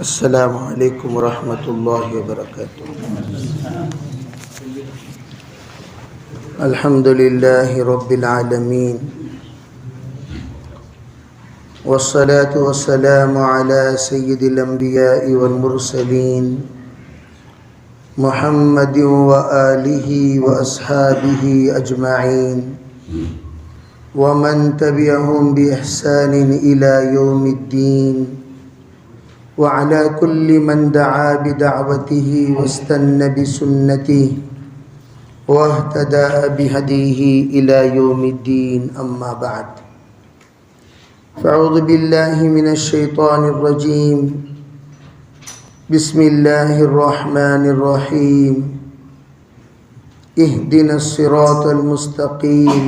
السلام علیکم ورحمۃ اللہ وبرکاتہ۔ الحمد للہ رب العالمین والصلاة والسلام علی سید الانبیاء والمرسلین محمد وآلہ واصحابہ اجمعین ومن تبعهم بإحسان إلى يوم الدين وعلى كل من دعا بدعوته واستنى بسنته واهتدى بهديه إلى يوم الدين، أما بعد، فأعوذ بالله من الشيطان الرجيم، بسم الله الرحمن الرحيم، اهدنا الصراط المستقيم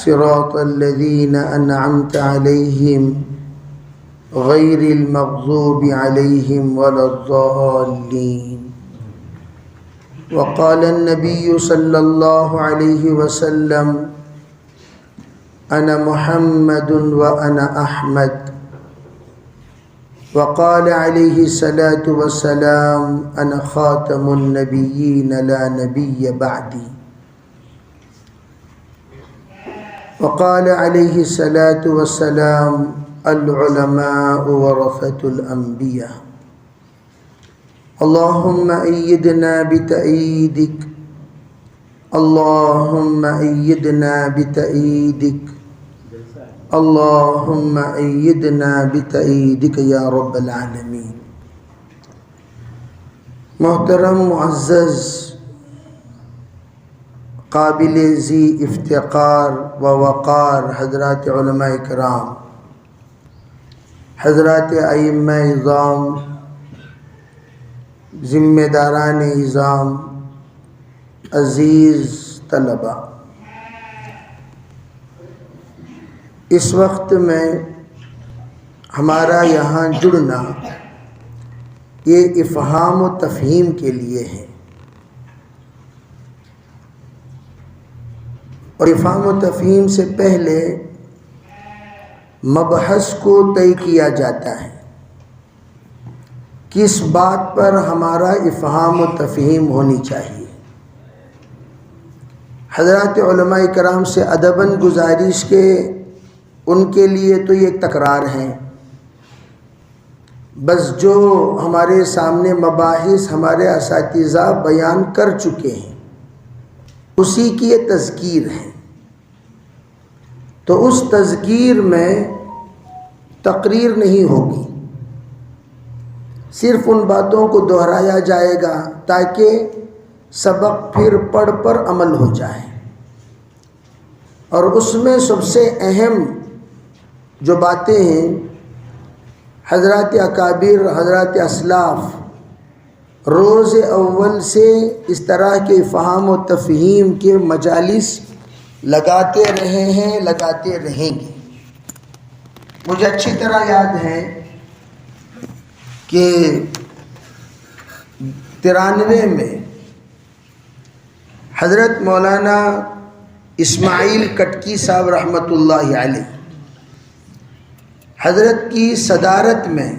صراط الذين أنعمت عليهم غير المغضوب عليهم ولا الضالين۔ وقال النبي صلى الله عليه وسلم أنا محمد وأنا أحمد، وقال عليه الصلاة والسلام أنا خاتم النبيين لا نبي بعدي، وقال عليه الصلاة والسلام العلماء ورثة الأنبياء، اللهم أيدنا بتأييدك، اللهم أيدنا بتأييدك، اللهم أيدنا بتأييدك يا رب العالمين۔ محترم معزز قابل ذی افتقار و وقار حضرات علماء کرام، حضرات ائمہ اعظام، ذمہ داران اعظام، عزیز طلباء، اس وقت میں ہمارا یہاں جڑنا یہ افہام و تفہیم کے لیے ہے، اور افہام و تفہیم سے پہلے مبحث کو طے کیا جاتا ہے، کس بات پر ہمارا افہام و تفہیم ہونی چاہیے۔ حضرات علماء کرام سے ادباً گزارش کے ان کے لیے تو یہ ایک تکرار ہے، بس جو ہمارے سامنے مباحث ہمارے اساتذہ بیان کر چکے ہیں اسی کی یہ تذکیر ہے، تو اس تذکیر میں تقریر نہیں ہوگی، صرف ان باتوں کو دہرایا جائے گا تاکہ سبق پھر پڑھ پر عمل ہو جائے، اور اس میں سب سے اہم جو باتیں ہیں حضرات اکابر، حضرات اسلاف روز اول سے اس طرح کے افہام و تفہیم کے مجالس لگاتے رہے ہیں، لگاتے رہیں گے۔ مجھے اچھی طرح یاد ہے کہ 93 میں حضرت مولانا اسماعیل کٹکی صاحب رحمۃ اللہ علیہ حضرت کی صدارت میں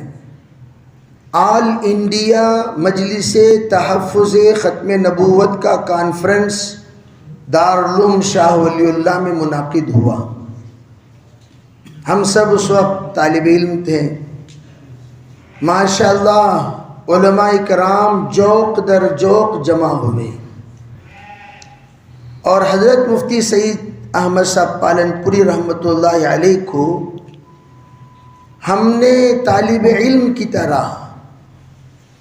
آل انڈیا مجلس تحفظ ختم نبوت کا کانفرنس دارالعلوم شاہ ولی اللہ میں منعقد ہوا۔ ہم سب اس وقت طالب علم تھے، ماشاءاللہ علماء کرام جوق در جوق جمع ہوئے، اور حضرت مفتی سعید احمد صاحب پالن پوری رحمۃ اللہ علیہ کو ہم نے طالب علم کی طرح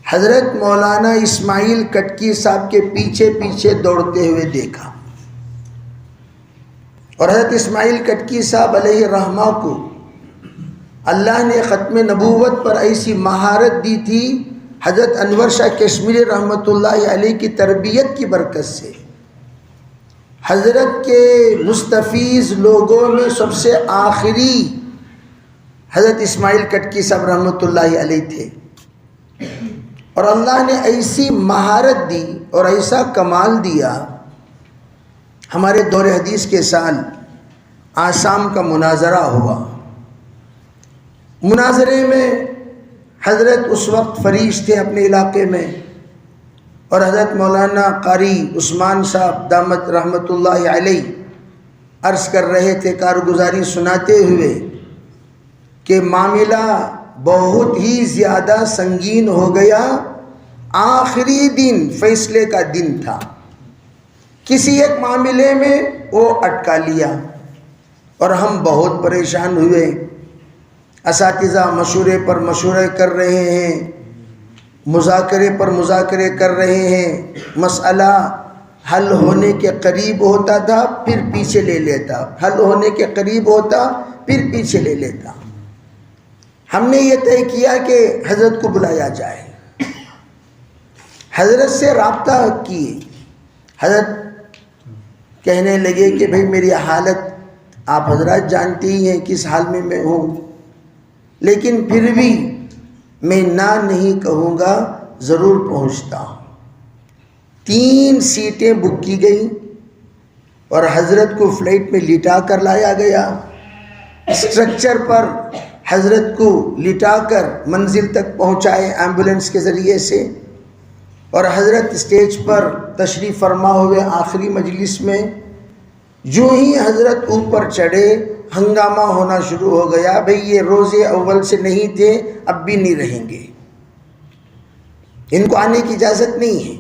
حضرت مولانا اسماعیل کٹکی صاحب کے پیچھے پیچھے دوڑتے ہوئے دیکھا، اور حضرت اسماعیل کٹکی صاحب علیہ رحمہ کو اللہ نے ختم نبوت پر ایسی مہارت دی تھی حضرت انور شاہ کشمیری رحمۃ اللہ علیہ کی تربیت کی برکت سے۔ حضرت کے مستفیض لوگوں میں سب سے آخری حضرت اسماعیل کٹکی صاحب رحمۃ اللہ علیہ تھے، اور اللہ نے ایسی مہارت دی اور ایسا کمال دیا۔ ہمارے دور حدیث کے سال آسام کا مناظرہ ہوا، مناظرے میں حضرت اس وقت فریش تھے اپنے علاقے میں، اور حضرت مولانا قاری عثمان صاحب دامت رحمت اللہ علیہ عرض کر رہے تھے کارگزاری سناتے ہوئے کہ معاملہ بہت ہی زیادہ سنگین ہو گیا، آخری دن فیصلے کا دن تھا، کسی ایک معاملے میں وہ اٹکا لیا اور ہم بہت پریشان ہوئے۔ اساتذہ مشورے پر مشورے کر رہے ہیں، مذاکرے پر مذاکرے کر رہے ہیں، مسئلہ حل ہونے کے قریب ہوتا تھا پھر پیچھے لے لیتا، حل ہونے کے قریب ہوتا پھر پیچھے لے لیتا۔ ہم نے یہ طے کیا کہ حضرت کو بلایا جائے، حضرت سے رابطہ کیے۔ حضرت کہنے لگے کہ بھئی میری حالت آپ حضرات جانتے ہی ہیں کس حال میں میں ہوں، لیکن پھر بھی میں نہ نہیں کہوں گا، ضرور پہنچتا ہوں۔ 3 سیٹیں بک کی گئیں اور حضرت کو فلائٹ میں لٹا کر لایا گیا، اسٹرکچر پر حضرت کو لٹا کر منزل تک پہنچائے ایمبولینس کے ذریعے سے، اور حضرت اسٹیج پر تشریف فرما ہوئے آخری مجلس میں جو ہی حضرت اوپر چڑھے ہنگامہ ہونا شروع ہو گیا، بھئی یہ روزے اول سے نہیں تھے اب بھی نہیں رہیں گے، ان کو آنے کی اجازت نہیں ہے،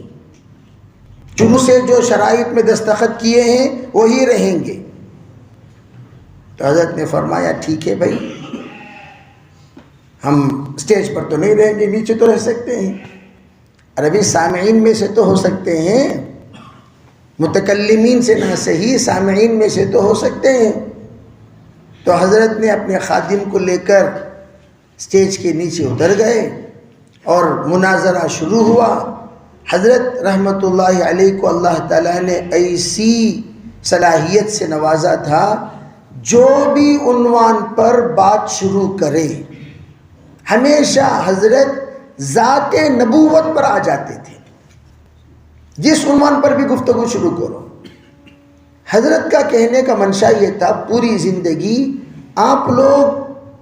شروع سے جو شرائط میں دستخط کیے ہیں وہی رہیں گے۔ تو حضرت نے فرمایا ٹھیک ہے بھائی، ہم اسٹیج پر تو نہیں رہیں گے، نیچے تو رہ سکتے ہیں، عربی سامعین میں سے تو ہو سکتے ہیں، متکلمین سے نہ صحیح سامعین میں سے تو ہو سکتے ہیں۔ تو حضرت نے اپنے خادم کو لے کر اسٹیج کے نیچے اتر گئے اور مناظرہ شروع ہوا۔ حضرت رحمت اللہ علیہ کو اللہ تعالیٰ نے ایسی صلاحیت سے نوازا تھا، جو بھی عنوان پر بات شروع کرے ہمیشہ حضرت ذات نبوت پر آ جاتے تھے، جس عنوان پر بھی گفتگو شروع کرو۔ حضرت کا کہنے کا منشا یہ تھا، پوری زندگی آپ لوگ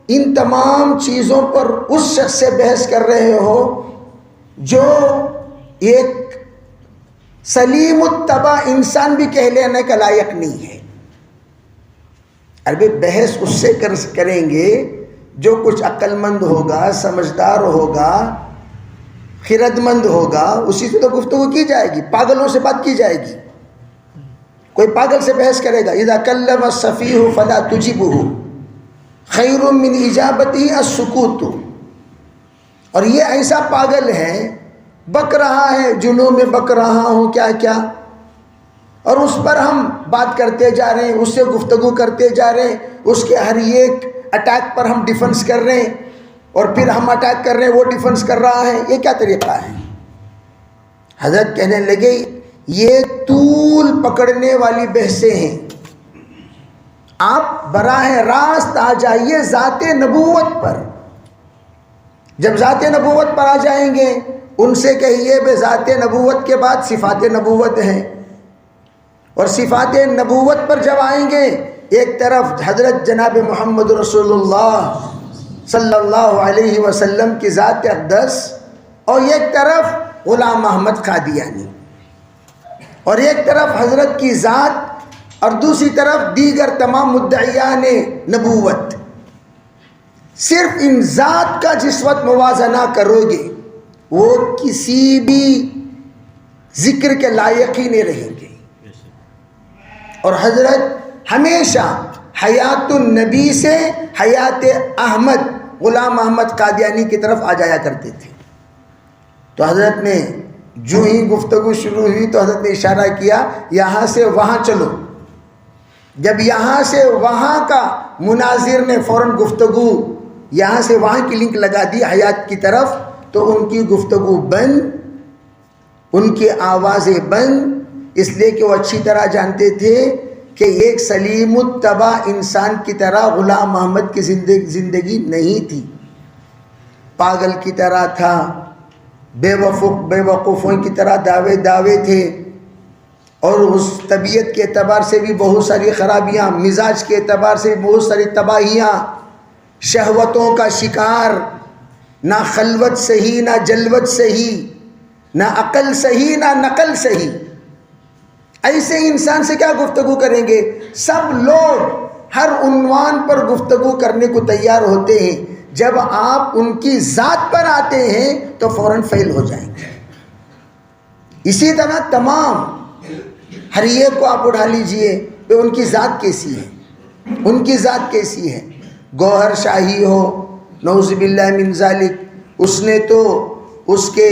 ان تمام چیزوں پر اس شخص سے بحث کر رہے ہو جو ایک سلیم الطبع انسان بھی کہہ لینے کا لائق نہیں ہے۔ عربی بحث اس سے کریں گے جو کچھ عقل مند ہوگا، سمجھدار ہوگا، خرد مند ہوگا، اسی سے تو گفتگو کی جائے گی، پاگلوں سے بات کی جائے گی۔ کوئی پاگل سے بحث کرے گا، اذا کلم السفیہ فلا تجبہ خیر من اجابتہ السکوت، اور یہ ایسا پاگل ہے، بک رہا ہے، جنوں میں بک رہا ہوں کیا کیا، اور اس پر ہم بات کرتے جا رہے ہیں، اس سے گفتگو کرتے جا رہے ہیں، اس کے ہر ایک اٹیک پر ہم ڈیفنس کر رہے ہیں، اور پھر ہم اٹیک کر رہے ہیں وہ ڈیفنس کر رہا ہے، یہ کیا طریقہ ہے؟ حضرت کہنے لگے یہ طول پکڑنے والی بحثیں ہیں، آپ براہ راست آ جائیے ذات نبوت پر۔ جب ذات نبوت پر آ جائیں گے ان سے کہیے بے ذات نبوت کے بعد صفات نبوت ہیں، اور صفات نبوت پر جب آئیں گے ایک طرف حضرت جناب محمد رسول اللہ صلی اللہ علیہ وسلم کی ذات اقدس، اور ایک طرف غلام محمد قادیانی، اور ایک طرف حضرت کی ذات، اور دوسری طرف دیگر تمام مدعیان نبوت، صرف ان ذات کا جس وقت موازنہ کرو گے وہ کسی بھی ذکر کے لائق ہی نہیں رہیں گے۔ اور حضرت ہمیشہ حیات النبی سے حیات احمد غلام احمد قادیانی کی طرف آ جایا کرتے تھے۔ تو حضرت نے جو ہی گفتگو شروع ہوئی تو حضرت نے اشارہ کیا یہاں سے وہاں چلو۔ جب یہاں سے وہاں کا مناظر نے فوراً گفتگو یہاں سے وہاں کی لنک لگا دی حیات کی طرف، تو ان کی گفتگو بند، ان کی آوازیں بند، اس لیے کہ وہ اچھی طرح جانتے تھے کہ ایک سلیم الطبع انسان کی طرح غلام محمد کی زندگی نہیں تھی، پاگل کی طرح تھا، بے وقوفوں کی طرح دعوے تھے، اور اس طبیعت کے اعتبار سے بھی بہت ساری خرابیاں، مزاج کے اعتبار سے بھی بہت ساری تباہیاں، شہوتوں کا شکار، نہ خلوت صحیح، نہ جلوت صحیح، نہ عقل صحیح، نہ نقل صحیح. ایسے انسان سے کیا گفتگو کریں گے؟ سب لوگ ہر عنوان پر گفتگو کرنے کو تیار ہوتے ہیں، جب آپ ان کی ذات پر آتے ہیں تو فوراً فیل ہو جائیں گے. اسی طرح تمام ہر ایک کو آپ اٹھا لیجئے کہ ان کی ذات کیسی ہے، ان کی ذات کیسی ہے. گوہر شاہی ہو، نعوذ باللہ من ذالک، اس نے تو اس کے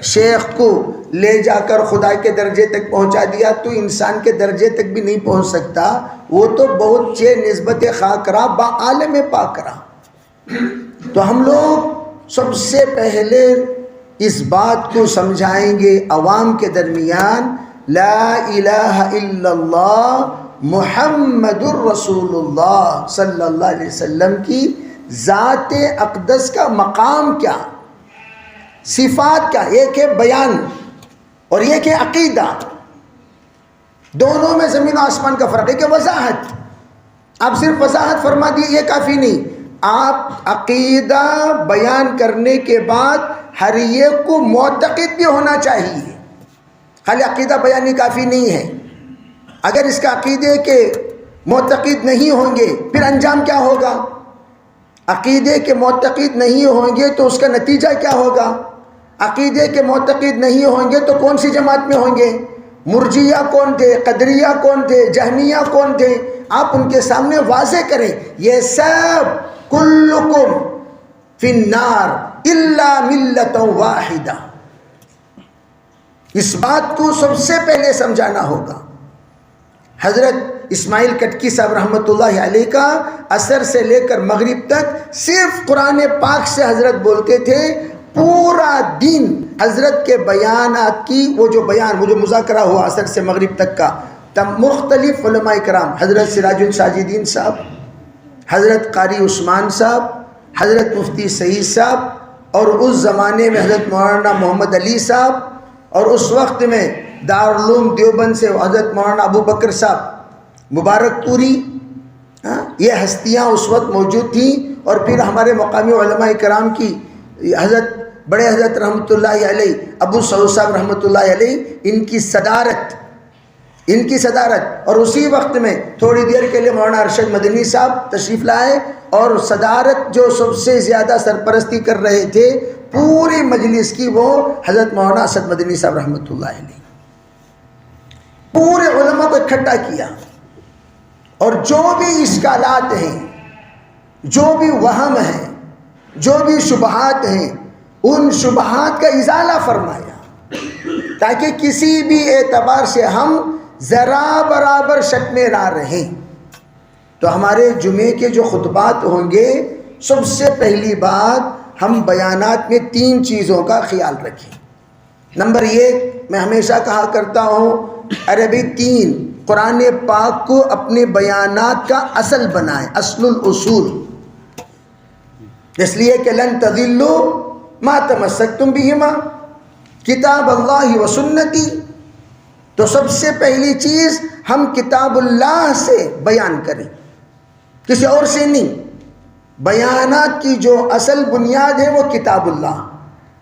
شیخ کو لے جا کر خدا کے درجے تک پہنچا دیا، تو انسان کے درجے تک بھی نہیں پہنچ سکتا. وہ تو بہت چے نسبت خاک را با عالم پاک را. تو ہم لوگ سب سے پہلے اس بات کو سمجھائیں گے عوام کے درمیان، لا الہ الا اللہ محمد الرسول اللہ صلی اللہ علیہ وسلم کی ذات اقدس کا مقام کیا، صفات کیا. ایک ہے بیان اور ایک ہے عقیدہ. دونوں میں زمین و آسمان کا فرق ہے. کہ وضاحت، آپ صرف وضاحت فرما دیے یہ کافی نہیں، آپ عقیدہ بیان کرنے کے بعد ہر ایک کو معتقد بھی ہونا چاہیے. خالی عقیدہ بیانی کافی نہیں ہے. اگر اس کا عقیدے کے معتقد نہیں ہوں گے پھر انجام کیا ہوگا؟ عقیدے کے معتقد نہیں ہوں گے تو اس کا نتیجہ کیا ہوگا؟ عقیدے کے معتقد نہیں ہوں گے تو کون سی جماعت میں ہوں گے؟ مرجیہ کون تھے، قدریہ کون تھے، جہمیہ کون تھے؟ آپ ان کے سامنے واضح کریں یہ سب کلکم فی النار الا ملۃ واحدہ. اس بات کو سب سے پہلے سمجھانا ہوگا. حضرت اسماعیل کٹکی صاحب رحمۃ اللہ علیہ کا عصر سے لے کر مغرب تک صرف قرآن پاک سے حضرت بولتے تھے. پورا دن حضرت کے بیانات کی وہ جو مذاکرہ ہوا عصر سے مغرب تک کا، مختلف علماء کرام، حضرت سراج الساجدین صاحب، حضرت قاری عثمان صاحب، حضرت مفتی سعید صاحب، اور اس زمانے میں حضرت مولانا محمد علی صاحب، اور اس وقت میں دارالعلوم دیوبند سے حضرت مولانا ابو بکر صاحب مبارک پوری. یہ ہستیاں اس وقت موجود تھیں. اور پھر ہمارے مقامی علماء کرام کی حضرت بڑے حضرت رحمۃ اللہ علیہ ابو سعود صاحب رحمۃ اللہ علیہ، ان کی صدارت. اور اسی وقت میں تھوڑی دیر کے لیے مولانا ارشد مدنی صاحب تشریف لائے، اور صدارت جو سب سے زیادہ سرپرستی کر رہے تھے پوری مجلس کی، وہ حضرت مولانا اسد مدنی صاحب رحمۃ اللہ علیہ. پورے علماء کو اکٹھا کیا، اور جو بھی اشکالات ہیں، جو بھی وہم ہیں، جو بھی شبہات ہیں، ان شبہات کا ازالہ فرمایا تاکہ کسی بھی اعتبار سے ہم ذرا برابر شک میں نہ رہیں. تو ہمارے جمعے کے جو خطبات ہوں گے، سب سے پہلی بات ہم بیانات میں 3 چیزوں کا خیال رکھیں. نمبر 1، میں ہمیشہ کہا کرتا ہوں، عربی 3 قرآن پاک کو اپنے بیانات کا اصل بنائیں، اصل الاصول. اس لیے کہ لن تضلوا ما تمسکتم بہما، کتاب اللہ و سنتی. تو سب سے پہلی چیز ہم کتاب اللہ سے بیان کریں، کسی اور سے نہیں. بیانات کی جو اصل بنیاد ہے وہ کتاب اللہ.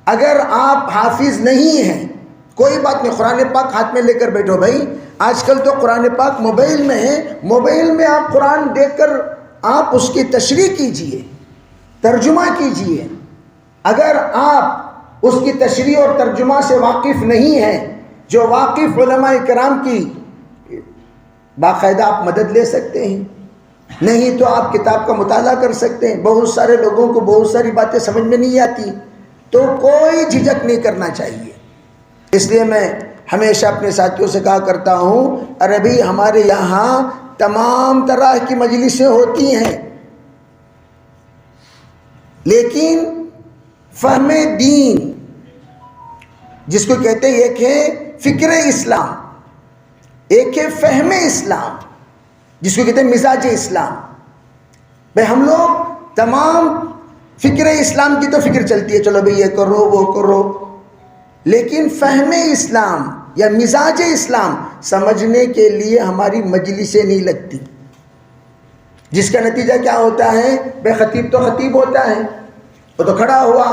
اگر آپ حافظ نہیں ہیں، کوئی بات نہیں، قرآن پاک ہاتھ میں لے کر بیٹھو بھائی. آج کل تو قرآن پاک موبائل میں ہے، موبائل میں آپ قرآن دیکھ کر آپ اس کی تشریح کیجئے، ترجمہ کیجئے. اگر آپ اس کی تشریح اور ترجمہ سے واقف نہیں ہیں، جو واقف علماء کرام کی باقاعدہ آپ مدد لے سکتے ہیں، نہیں تو آپ کتاب کا مطالعہ کر سکتے ہیں. بہت سارے لوگوں کو بہت ساری باتیں سمجھ میں نہیں آتی، تو کوئی جھجک نہیں کرنا چاہیے. اس لیے میں ہمیشہ اپنے ساتھیوں سے کہا کرتا ہوں، عربی ہمارے یہاں تمام طرح کی مجلسیں ہوتی ہیں، لیکن فہم دین جس کو کہتے ہیں، ایک ہے فکر اسلام، ایک ہے فہم اسلام جس کو کہتے ہیں مزاج اسلام. بھائی ہم لوگ تمام فکر اسلام کی تو فکر چلتی ہے، چلو بھائی یہ کرو وہ کرو، لیکن فہم اسلام یا مزاج اسلام سمجھنے کے لیے ہماری مجلسیں نہیں لگتی. جس کا نتیجہ کیا ہوتا ہے؟ بے خطیب تو خطیب ہوتا ہے، وہ تو کھڑا ہوا،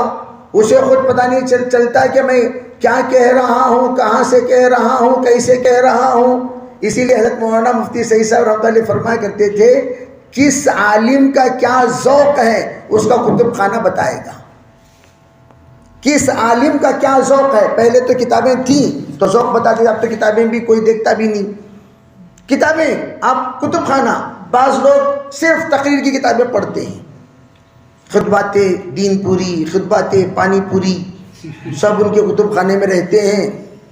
اسے خود پتہ نہیں چلتا کہ میں کیا کہہ رہا ہوں، کہاں سے کہہ رہا ہوں، کیسے کہہ رہا ہوں. اسی لیے حضرت مولانا مفتی سعید صاحب رحمۃ اللہ علیہ فرمایا کرتے تھے، کس عالم کا کیا ذوق ہے اس کا کتب خانہ بتائے گا. کس عالم کا کیا ذوق ہے. پہلے تو کتابیں تھیں تو ذوق بتا دیا، اب تو کتابیں بھی کوئی دیکھتا بھی نہیں. کتابیں آپ کتب خانہ، بعض لوگ صرف تقریر کی کتابیں پڑھتے ہیں، خطبات دین پوری، خطبات پانی پوری، سب ان کے کتب خانے میں رہتے ہیں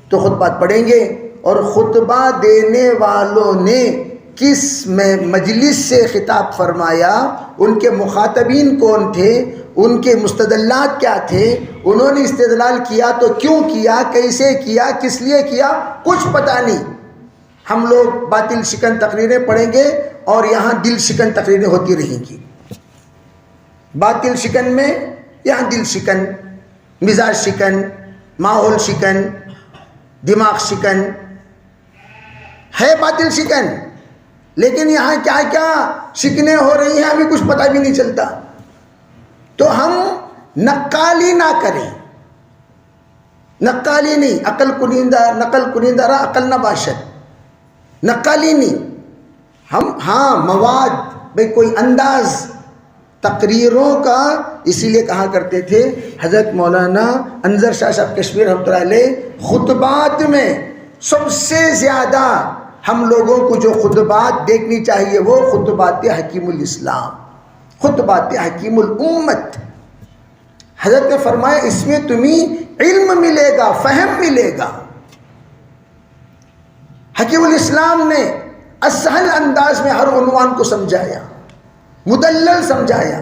تو خطبات پڑھیں گے. اور خطبہ دینے والوں نے کس مجلس سے خطاب فرمایا، ان کے مخاطبین کون تھے، ان کے مستدلات کیا تھے، انہوں نے استدلال کیا تو کیوں کیا، کیسے کیا، کس لیے کیا، کچھ پتہ نہیں. ہم لوگ باطل شکن تقریریں پڑھیں گے اور یہاں دل شکن تقریریں ہوتی رہیں گی. باطل شکن میں یہاں دل شکن، مزاج شکن، ماحول شکن، دماغ شکن ہے. باطل شکن، لیکن یہاں کیا کیا شکنیں ہو رہی ہیں ہمیں کچھ پتہ بھی نہیں چلتا. تو ہم نقالی نہ کریں، نقالی نہیں، عقل نقل کنندہ را عقل نہ باشد، نقالی نہیں. ہم ہاں مواد بھئی کوئی انداز تقریروں کا، اسی لیے کہا کرتے تھے حضرت مولانا انظر شاہ صاحب کشمیر رحمۃ اللہ علیہ، خطبات میں سب سے زیادہ ہم لوگوں کو جو خطبات دیکھنی چاہیے وہ خطبات حکیم الاسلام، خطبات حکیم الامت. حضرت نے فرمایا اس میں تمہیں علم ملے گا، فہم ملے گا. حکیم الاسلام نے اسہل انداز میں ہر عنوان کو سمجھایا، مدلل سمجھایا.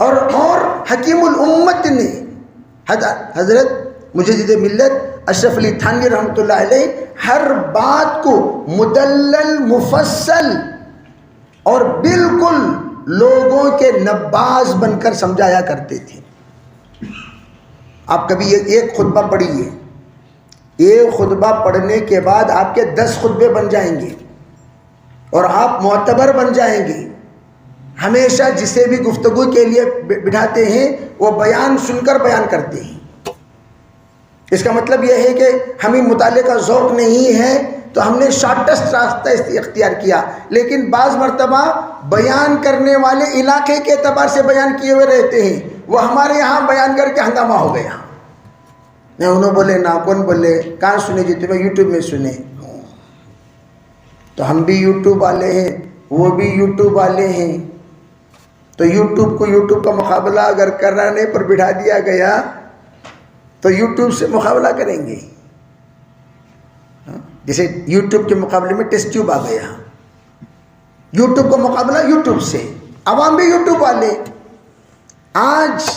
اور حکیم الامت نے حضرت مجدد ملت اشرف علی تھانوی رحمۃ اللہ علیہ ہر بات کو مدلل، مفصل اور بالکل لوگوں کے نباز بن کر سمجھایا کرتے تھے. آپ کبھی ایک خطبہ پڑھیے، ایک خطبہ پڑھنے کے بعد آپ کے 10 خطبے بن جائیں گے اور آپ معتبر بن جائیں گے. ہمیشہ جسے بھی گفتگو کے لیے بٹھاتے ہیں وہ بیان سن کر بیان کرتے ہیں. اس کا مطلب یہ ہے کہ ہمیں مطالعے کا ذوق نہیں ہے تو ہم نے شارٹسٹ راستہ اختیار کیا. لیکن بعض مرتبہ بیان کرنے والے علاقے کے اعتبار سے بیان کیے ہوئے رہتے ہیں، وہ ہمارے یہاں بیان کر کے ہنگامہ ہو گیا. نہ انہوں بولے نہ کون بولے، کہاں سنے جی تمہیں یوٹیوب میں سنے. تو ہم بھی یوٹیوب والے ہیں، وہ بھی یوٹیوب والے ہیں. تو یوٹیوب کو یوٹیوب کا مقابلہ اگر کرانے پر بٹھا دیا گیا تو یوٹیوب سے مقابلہ کریں گے. جیسے یوٹیوب کے مقابلے میں ٹیسٹ ٹیوب آ گیا، یوٹیوب کا مقابلہ یوٹیوب سے. عوام بھی یوٹیوب والے. آج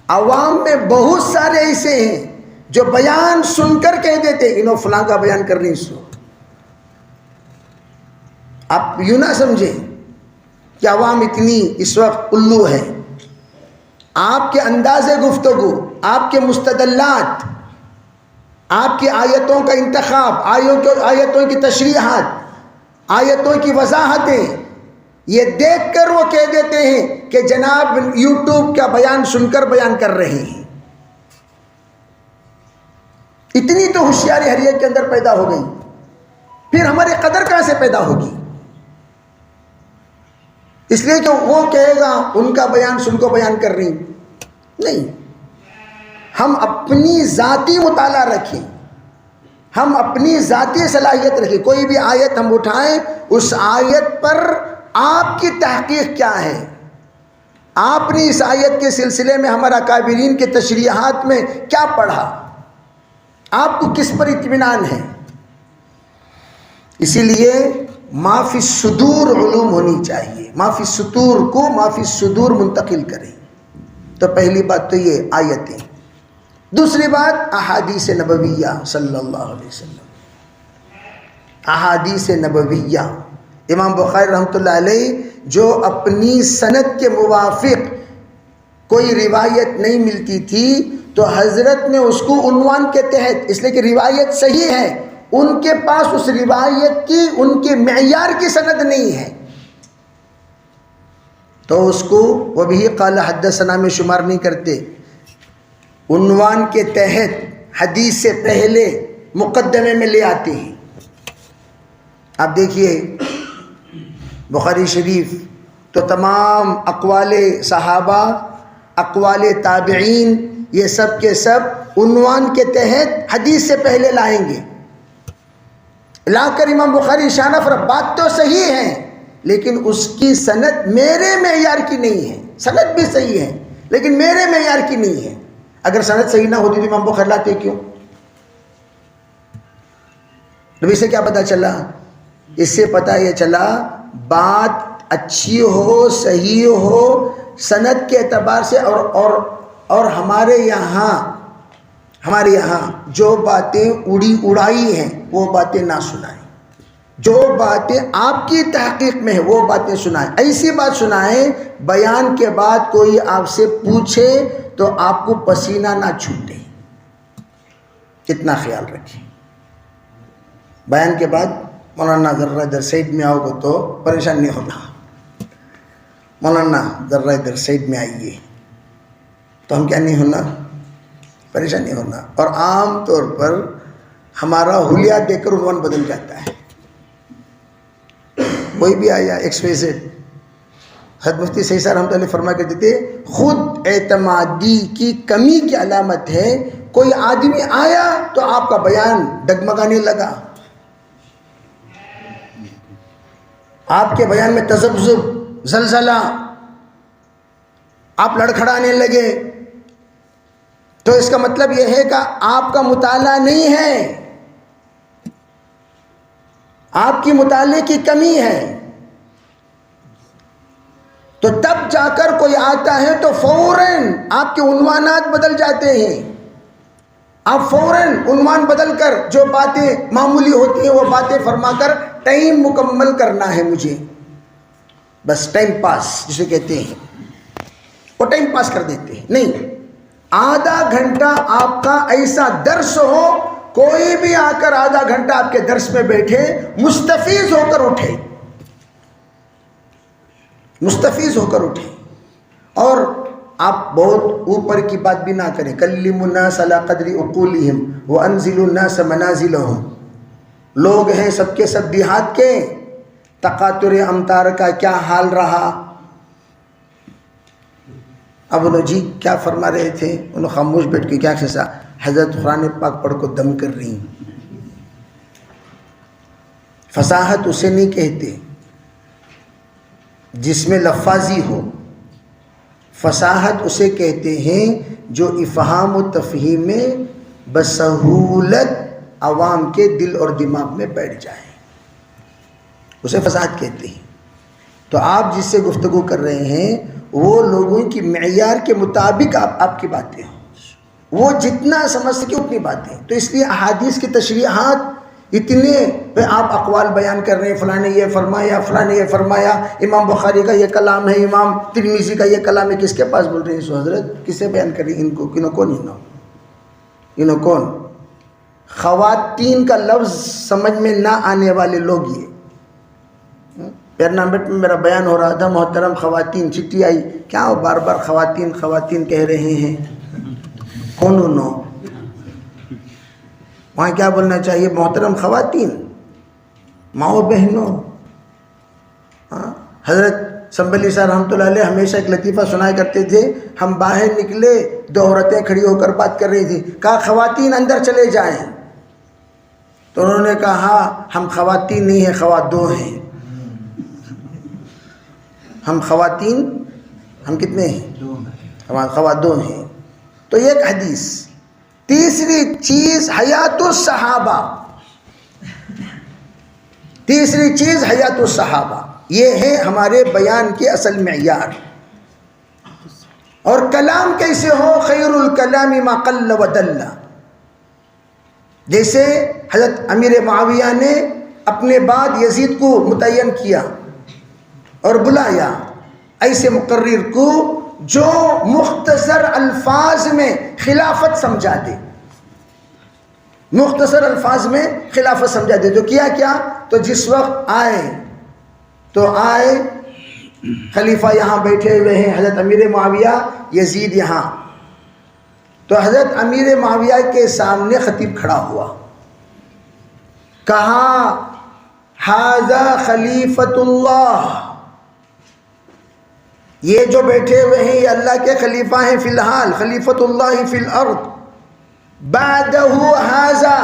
عوام میں بہت سارے ایسے ہیں جو بیان سن کر کہہ دیتے انہوں فلاں کا بیان کر رہی سو. آپ یوں نہ سمجھیں کہ عوام اتنی اس وقت الو ہے. آپ کے انداز گفتگو، آپ کے مستدلات، آپ کی آیتوں کا انتخاب، آیتوں کی تشریحات، آیتوں کی وضاحتیں، یہ دیکھ کر وہ کہہ دیتے ہیں کہ جناب یوٹیوب کا بیان سن کر بیان کر رہے ہیں. اتنی تو ہوشیاری ہر ایک کے اندر پیدا ہو گئی، پھر ہماری قدر کہاں سے پیدا ہوگی؟ اس لیے کہ وہ کہے گا ان کا بیان سن کو بیان کر رہی نہیں. ہم اپنی ذاتی مطالعہ رکھیں، ہم اپنی ذاتی صلاحیت رکھیں. کوئی بھی آیت ہم اٹھائیں، اس آیت پر آپ کی تحقیق کیا ہے، آپ نے اس آیت کے سلسلے میں ہمارا اکابرین کے تشریحات میں کیا پڑھا، آپ کو کس پر اطمینان ہے. اسی لیے ما فی الصدور علوم ہونی چاہیے، ما فی السطور کو ما فی الصدور منتقل کریں. تو پہلی بات تو یہ آیتیں. دوسری بات احادیث نبویہ صلی اللہ علیہ وسلم. احادیث نبویہ، امام بخاری رحمۃ اللہ علیہ جو اپنی سند کے موافق کوئی روایت نہیں ملتی تھی تو حضرت نے اس کو عنوان کے تحت، اس لیے کہ روایت صحیح ہے، ان کے پاس اس روایت کی ان کے معیار کی سند نہیں ہے، تو اس کو وہ بھی قال حدثنا میں شمار نہیں کرتے، عنوان کے تحت حدیث سے پہلے مقدمے میں لے آتے ہیں۔ آپ دیکھیے بخاری شریف تو تمام اقوال صحابہ، اقوال تابعین، یہ سب کے سب عنوان کے تحت حدیث سے پہلے لائیں گے۔ لا کر امام بخاری شان فرق بات تو صحیح ہے، لیکن اس کی سند میرے معیار کی نہیں ہے۔ سند بھی صحیح ہے لیکن میرے معیار کی نہیں ہے۔ اگر سند صحیح نہ ہوتی تو امام بخاری لاتے کیوں؟ نبی سے کیا پتہ چلا؟ اس سے پتہ یہ چلا بات اچھی ہو، صحیح ہو، سند کے اعتبار سے، اور ہمارے یہاں جو باتیں اڑائی ہیں وہ باتیں نہ سنائیں، جو باتیں آپ کی تحقیق میں ہیں وہ باتیں سنائیں۔ ایسی بات سنائیں بیان کے بعد کوئی آپ سے پوچھے تو آپ کو پسینہ نہ چھوٹے، اتنا خیال رکھیں۔ بیان کے بعد مولانا ذرا ادھر سائڈ میں آؤ گے تو پریشان نہیں ہونا، مولانا ذرا ادھر سائڈ میں آئیے تو ہم کیا نہیں ہونا، پریشان نہیں ہونا۔ اور عام طور پر ہمارا حلیہ دیکھ کر عنوان بدل جاتا ہے۔ کوئی بھی آیا ایکسپریسڈ، حضرت مفتی صحیح صاحب رحمۃ اللہ فرما کرتے تھے خود اعتمادی کی کمی کی علامت ہے، کوئی آدمی آیا تو آپ کا بیان ڈگمگانے لگا، آپ کے بیان میں تذبذب، زلزلہ، آپ لڑکھڑانے لگے، تو اس کا مطلب یہ ہے کہ آپ کا مطالعہ نہیں ہے، آپ کی مطالعے کی کمی ہے۔ تو تب جا کر کوئی آتا ہے تو فوراً آپ کے عنوانات بدل جاتے ہیں، آپ فوراً عنوان بدل کر جو باتیں معمولی ہوتی ہیں وہ باتیں فرما کر ٹائم مکمل کرنا ہے مجھے، بس ٹائم پاس جسے کہتے ہیں، وہ ٹائم پاس کر دیتے ہیں۔ نہیں، آدھا گھنٹہ آپ کا ایسا درس ہو، کوئی بھی آ کر آدھا گھنٹہ آپ کے درس میں بیٹھے، مستفیض ہو کر اٹھے، مستفیض ہو کر اٹھے، اور آپ بہت اوپر کی بات بھی نہ کریں۔ کلموا الناس علی قدر عقولہم وانزلوا الناس منازلہم، لوگ ہیں سب کے سب دیہات کے، تقاطر امطار کا کیا حال رہا؟ اب انہوں جی کیا فرما رہے تھے؟ انہوں خاموش بیٹھ کے کیا خصہ؟ حضرت قرآن پاک پڑھ کو دم کر رہی ہیں۔ فصاحت اسے نہیں کہتے جس میں لفاظی ہو، فصاحت اسے کہتے ہیں جو افہام و تفہیم میں بسہولت عوام کے دل اور دماغ میں بیٹھ جائے، اسے فصاحت کہتے ہیں۔ تو آپ جس سے گفتگو کر رہے ہیں وہ لوگوں کی معیار کے مطابق آپ کی باتیں ہوں، وہ جتنا سمجھ سکے اتنی باتیں۔ تو اس لیے احادیث کی تشریحات اتنے پہ آپ اقوال بیان کر رہے ہیں، فلاں نے یہ فرمایا، فلاں نے یہ فرمایا، امام بخاری کا یہ کلام ہے، امام ترمذی کا یہ کلام ہے، کس کے پاس بول رہے ہیں؟ سو حضرت کسے بیان کر رہے ہیں؟ ان کو کنوں کون؟ انہوں کون؟ خواتین کا لفظ سمجھ میں نہ آنے والے لوگ یہ پیرنامبٹ میں میرا بیان ہو رہا تھا، محترم خواتین، چٹھی آئی، کیا وہ بار بار خواتین خواتین کہہ رہے ہیں؟ کون انہوں؟ وہاں کیا بولنا چاہیے؟ محترم خواتین، ماؤں بہنوں۔ حضرت سنبلی صاحب رحمۃ اللہ علیہ ہمیشہ ایک لطیفہ سنایا کرتے تھے، ہم باہر نکلے، دو عورتیں کھڑی ہو کر بات کر رہی تھی، کہا خواتین اندر چلے جائیں، تو انہوں نے کہا ہم خواتین نہیں ہیں، خواتدو ہیں، ہم خواتین، ہم کتنے ہیں؟ خواتدو ہیں۔ تو ایک حدیث۔ تیسری چیز حیات الصحابہ، تیسری چیز حیات الصحابہ، یہ ہے ہمارے بیان کے اصل معیار۔ اور کلام کیسے ہو؟ خیر الکلام ما قل و دل، جیسے حضرت امیر معاویہ نے اپنے بعد یزید کو متعین کیا اور بلایا ایسے مقرر کو جو مختصر الفاظ میں خلافت سمجھا دے، مختصر الفاظ میں خلافت سمجھا دے۔ تو کیا تو جس وقت آئے تو آئے خلیفہ یہاں بیٹھے ہوئے ہیں، حضرت امیر معاویہ، یزید یہاں. تو حضرت امیر معاویہ کے سامنے خطیب کھڑا ہوا، کہا ھذا خلیفۃ اللہ، یہ جو بیٹھے ہوئے ہیں یہ اللہ کے خلیفہ ہیں فی الحال، خلیفۃ اللہ فی الارض، بعدہ ھذا،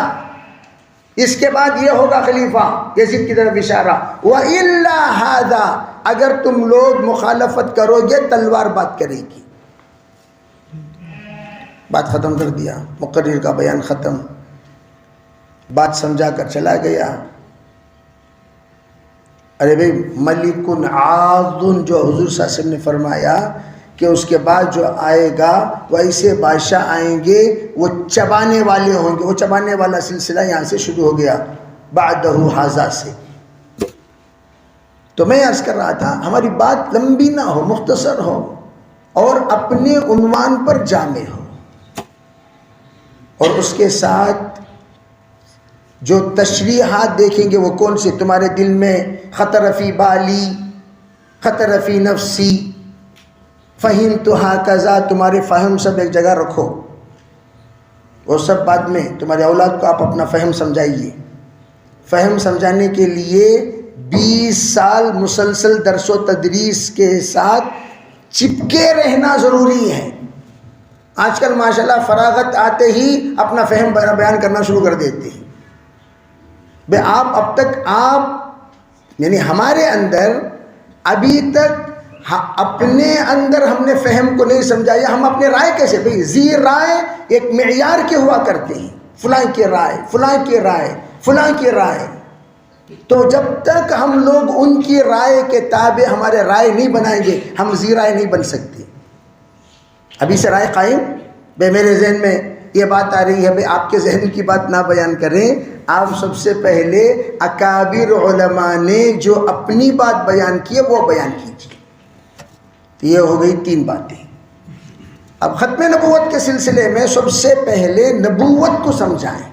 اس کے بعد یہ ہوگا خلیفہ، یزید کی طرف اشارہ، وَإِلَّا ھذا، اگر تم لوگ مخالفت کرو گے تلوار بات کرے گی. بات ختم کر دیا، مقرر کا بیان ختم، بات سمجھا کر چلا گیا. ارے بھئی ملک عاض، جو حضور صلی اللہ علیہ وسلم نے فرمایا کہ اس کے بعد جو آئے گا وہ ایسے بادشاہ آئیں گے وہ چبانے والے ہوں گے. وہ چبانے والا سلسلہ یہاں سے شروع ہو گیا، بعدہ ھذا سے. تو میں عرض کر رہا تھا ہماری بات لمبی نہ ہو، مختصر ہو اور اپنے عنوان پر جامع ہو، اور اس کے ساتھ جو تشریحات دیکھیں گے وہ کون سے تمہارے دل میں خطر فی بالی، خطر فی نفسی، فہمت ھکذا، تمہارے فہم سب ایک جگہ رکھو، وہ سب بعد میں تمہارے اولاد کو آپ اپنا فہم سمجھائیے. فہم سمجھانے کے لیے 20 سال مسلسل درس و تدریس کے ساتھ چپکے رہنا ضروری ہے. آج کل ماشاءاللہ فراغت آتے ہی اپنا فہم بیان کرنا شروع کر دیتے ہیں. بے آپ اب تک آپ یعنی ہمارے اندر ابھی تک اپنے اندر ہم نے فہم کو نہیں سمجھایا. ہم اپنے رائے کیسے، بھئی ذی رائے ایک معیار کے ہوا کرتے ہیں، فلاں کی رائے، فلاں کی رائے، فلاں کی رائے. تو جب تک ہم لوگ ان کی رائے کے تابع ہمارے رائے نہیں بنائیں گے ہم ذی رائے نہیں بن سکتے. ابھی سے رائے قائم. بے میرے ذہن میں یہ بات آ رہی ہے، بھئی آپ کے ذہن کی بات نہ بیان کریں، آپ سب سے پہلے اکابر علماء نے جو اپنی بات بیان کی ہے وہ بیان کیجیے. تو یہ ہو گئی 3 باتیں. اب ختم نبوت کے سلسلے میں سب سے پہلے نبوت کو سمجھائیں.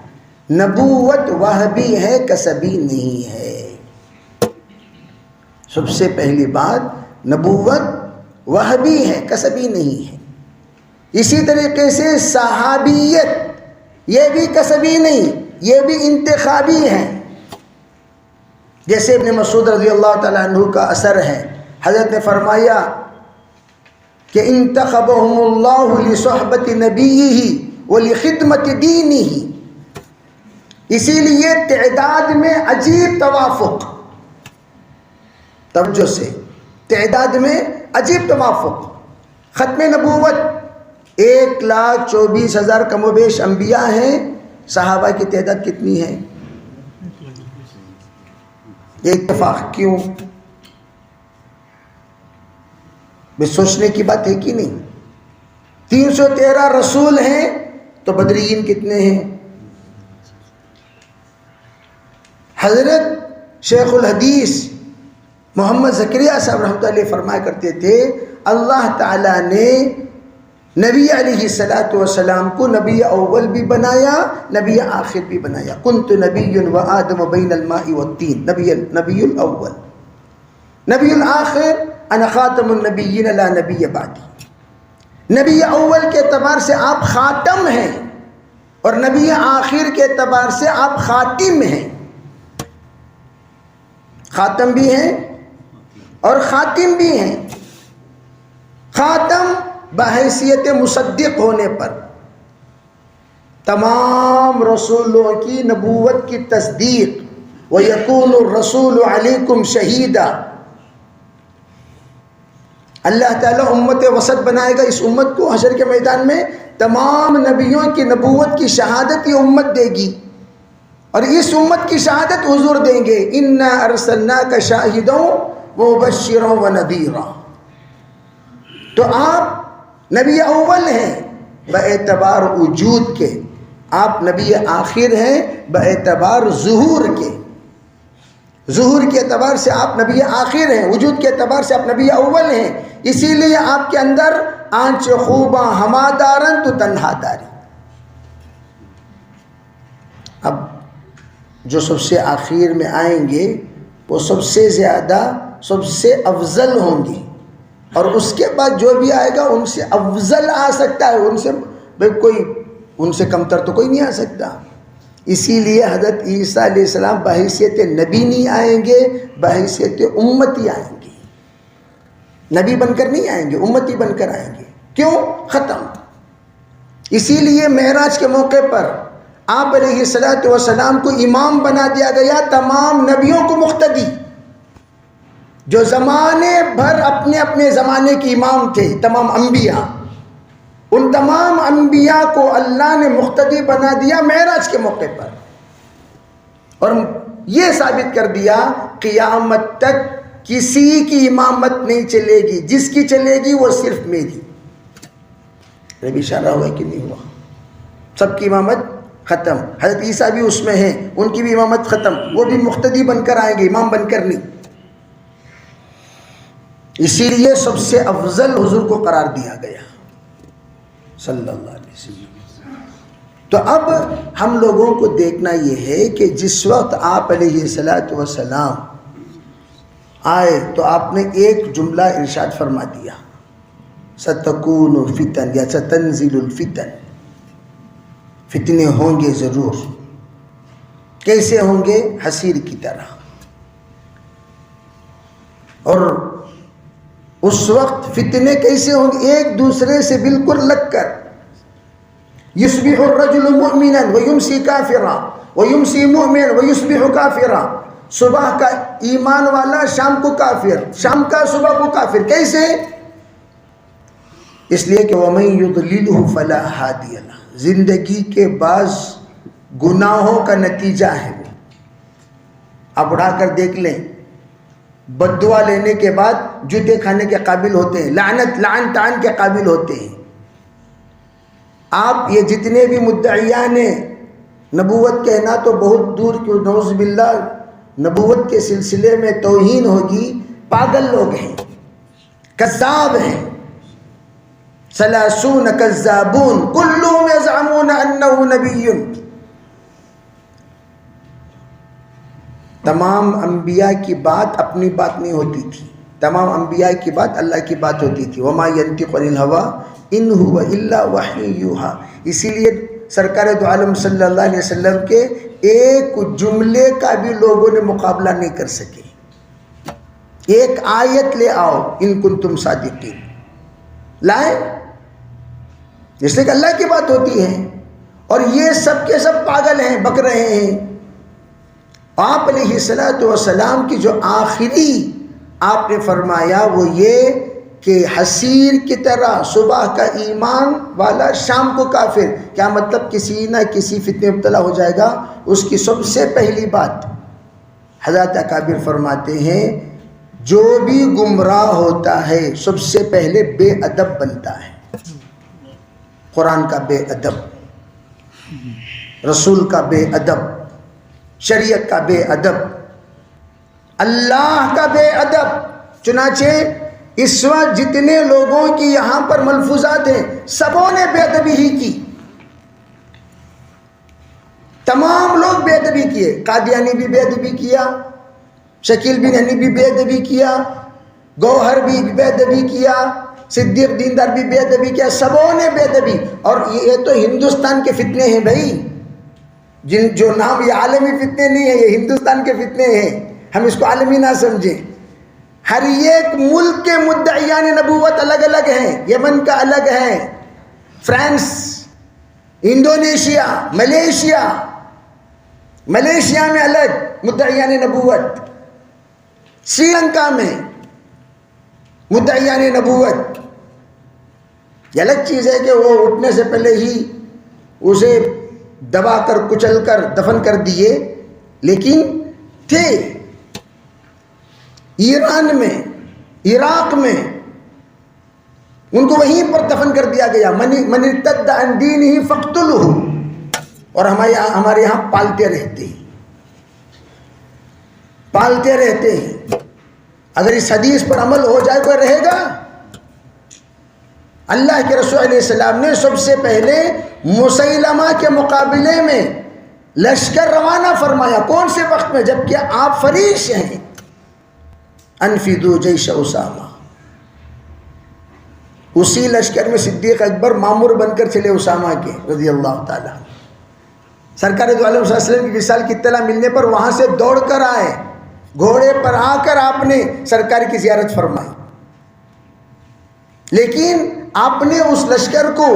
نبوت وہبی ہے، کسبی نہیں ہے. سب سے پہلی بات نبوت وہبی ہے، کسبی نہیں ہے. اسی طریقے سے صحابیت یہ بھی کسبی نہیں، یہ بھی انتخابی ہے. جیسے ابن مسعود رضی اللہ تعالیٰ عنہ کا اثر ہے، حضرت نے فرمایا کہ انتخبهم اللہ لصحبت نبیہ ولخدمت دینہ. اسی لیے تعداد میں عجیب توافق، توجہ سے، تعداد میں عجیب توافق. ختم نبوت 1,24,000 کم و بیش انبیاء ہیں، صحابہ کی تعداد کتنی ہے؟ یہ اتفاق کیوں؟ بے سوچنے کی بات ہے کہ نہیں؟ 313 رسول ہیں تو بدریین کتنے ہیں؟ حضرت شیخ الحدیث محمد زکریا صاحب رحمۃ اللہ علیہ فرمایا کرتے تھے اللہ تعالیٰ نے نبی علیہ السلام کو نبی اول بھی بنایا، نبی آخر بھی بنایا. کنت نبی و آدم بین الماء والطین، نبی الاول. نبی الآخر انا خاتم النبیین لا نبی بعدی. نبی اول کے اعتبار سے آپ خاتم ہیں اور نبی آخر کے اعتبار سے آپ خاتم ہیں. خاتم بھی ہیں اور خاتم بھی ہیں. خاتم بحیثیت مصدق ہونے پر تمام رسولوں کی نبوت کی تصدیق، وَيَكُونُ الرَّسُولُ عَلَيْكُمْ شَهِيدًا. اللہ تعالیٰ امت وسط بنائے گا اس امت کو، حشر کے میدان میں تمام نبیوں کی نبوت کی شہادت یہ امت دے گی، اور اس امت کی شہادت حضور دیں گے. اِنَّا أَرْسَلْنَاكَ شَاهِدًا وَمُبَشِّرًا وَنَذِيرًا. تو آپ نبی اول ہیں باعتبار وجود کے، آپ نبی آخر ہیں باعتبار ظہور کے. ظہور کے اعتبار سے آپ نبی آخر ہیں، وجود کے اعتبار سے آپ نبی اول ہیں. اسی لیے آپ کے اندر آنچ خوباں ہما دارن تو تنہا داری. اب جو سب سے آخر میں آئیں گے وہ سب سے زیادہ سب سے افضل ہوں گی، اور اس کے بعد جو بھی آئے گا ان سے افضل آ سکتا ہے، ان سے کوئی ان سے کمتر تو کوئی نہیں آ سکتا۔ اسی لیے حضرت عیسیٰ علیہ السلام بحیثیت نبی نہیں آئیں گے، بحیثیت امتی آئیں گے، نبی بن کر نہیں آئیں گے، امتی بن کر آئیں گے۔ کیوں؟ ختم۔ اسی لیے معراج کے موقع پر آپ علیہ السلام کو امام بنا دیا گیا، تمام نبیوں کو مقتدی، جو زمانے بھر اپنے اپنے زمانے کے امام تھے، تمام انبیاء، ان تمام انبیاء کو اللہ نے مقتدی بنا دیا معراج کے موقع پر، اور یہ ثابت کر دیا قیامت تک کسی کی امامت نہیں چلے گی، جس کی چلے گی وہ صرف میری۔ یہ بھی اشارہ ہوا کہ نہیں ہوا؟ سب کی امامت ختم، حضرت عیسیٰ بھی اس میں ہیں، ان کی بھی امامت ختم، وہ بھی مقتدی بن کر آئیں گے، امام بن کر نہیں۔ اسی لیے سب سے افضل حضور کو قرار دیا گیا صلی اللہ علیہ وسلم۔ تو اب ہم لوگوں کو دیکھنا یہ ہے کہ جس وقت آپ علیہ السلام آئے تو آپ نے ایک جملہ ارشاد فرما دیا، ستکون فتن یا ستنزل الفتن، فتنے ہوں گے ضرور۔ کیسے ہوں گے؟ حصیر کی طرح۔ اور اس وقت فتنے کیسے ہوں گے؟ ایک دوسرے سے بالکل لگ کر، یصبح الرجل مؤمنا ویمسی کافرا ویمسی مؤمنا ویصبح کافرا، صبح کا ایمان والا شام کو کافر، شام کا صبح کو کافر۔ کیسے؟ اس لیے کہ وَمَن يُضْلِلْهُ فَلَا هَادِيَ لَهُ، زندگی کے بعض گناہوں کا نتیجہ ہے وہ۔ آپ اڑا کر دیکھ لیں، بد دعا لینے کے بعد جوتے کھانے کے قابل ہوتے ہیں، لعن تعن کے قابل ہوتے ہیں۔ آپ یہ جتنے بھی مدعیان نبوت کہنا تو بہت دور کی، نعوذ باللہ نبوت کے سلسلے میں توہین ہوگی، پاگل لوگ ہیں، کذاب ہیں، ثلاثون کذابون کلهم یزعمون انه نبی۔ تمام انبیاء کی بات اپنی بات نہیں ہوتی تھی، تمام انبیاء کی بات اللہ کی بات ہوتی تھی۔ وما ينطق عن الهوى ان هو الا وحی یوحی۔ اسی لیے سرکار دو عالم صلی اللہ علیہ وسلم کے ایک جملے کا بھی لوگوں نے مقابلہ نہیں کر سکے۔ ایک آیت لے آؤ ان کنتم صادقین، لائے، اس لیے کہ اللہ کی بات ہوتی ہے، اور یہ سب کے سب پاگل ہیں، بک رہے ہیں۔ آپ علیہ السلام کی جو آخری آپ نے فرمایا وہ یہ کہ حصیر کی طرح صبح کا ایمان والا شام کو کافر۔ کیا مطلب؟ کسی نہ کسی فتنے میں مبتلا ہو جائے گا۔ اس کی سب سے پہلی بات حضرت اکابر فرماتے ہیں، جو بھی گمراہ ہوتا ہے سب سے پہلے بے ادب بنتا ہے۔ قرآن کا بے ادب، رسول کا بے ادب، شریعت کا بے ادب، اللہ کا بے ادب۔ چنانچہ اس وقت جتنے لوگوں کی یہاں پر ملفوظات ہیں سبوں نے بے ادبی ہی کی، تمام لوگ بے ادبی کیے۔ قادیانی بھی بے ادبی کیا، شکیل بن ہنی بھی بے ادبی کیا، گوہر بھی بے ادبی کیا، صدیق دیندار بھی بے ادبی کیا، سبوں نے بے ادبی۔ اور یہ تو ہندوستان کے فتنے ہیں بھائی، جو نام یہ عالمی فتنے نہیں ہیں، یہ ہندوستان کے فتنے ہیں، ہم اس کو عالمی نہ سمجھیں۔ ہر ایک ملک کے مدعیان نبوت الگ الگ ہیں، یمن کا الگ ہے، فرانس، انڈونیشیا، ملیشیا میں الگ مدعیان نبوت، سری لنکا میں مدعیان نبوت۔ یہ الگ چیز ہے کہ وہ اٹھنے سے پہلے ہی اسے دبا کر کچل کر دفن کر دیے، لیکن تھے ایران میں، عراق میں، ان کو وہیں پر دفن کر دیا گیا۔ من ارتد عن دینہ فاقتلہ، اور ہمارے یہاں پالتے رہتے ہیں، پالتے رہتے ہیں۔ اگر اس حدیث پر عمل ہو جائے تو رہے گا۔ اللہ کے رسول علیہ السلام نے سب سے پہلے مسیلمہ کے مقابلے میں لشکر روانہ فرمایا۔ کون سے وقت میں؟ جبکہ آپ فریش ہیں، انفدوا جیش اسامہ. اسی لشکر میں صدیق اکبر مامور بن کر چلے اسامہ کے رضی اللہ تعالیٰ. سرکار دو عالم صلی اللہ علیہ وسلم کی وصال کی اطلاع ملنے پر وہاں سے دوڑ کر آئے, گھوڑے پر آ کر آپ نے سرکار کی زیارت فرمائی. لیکن آپ نے اس لشکر کو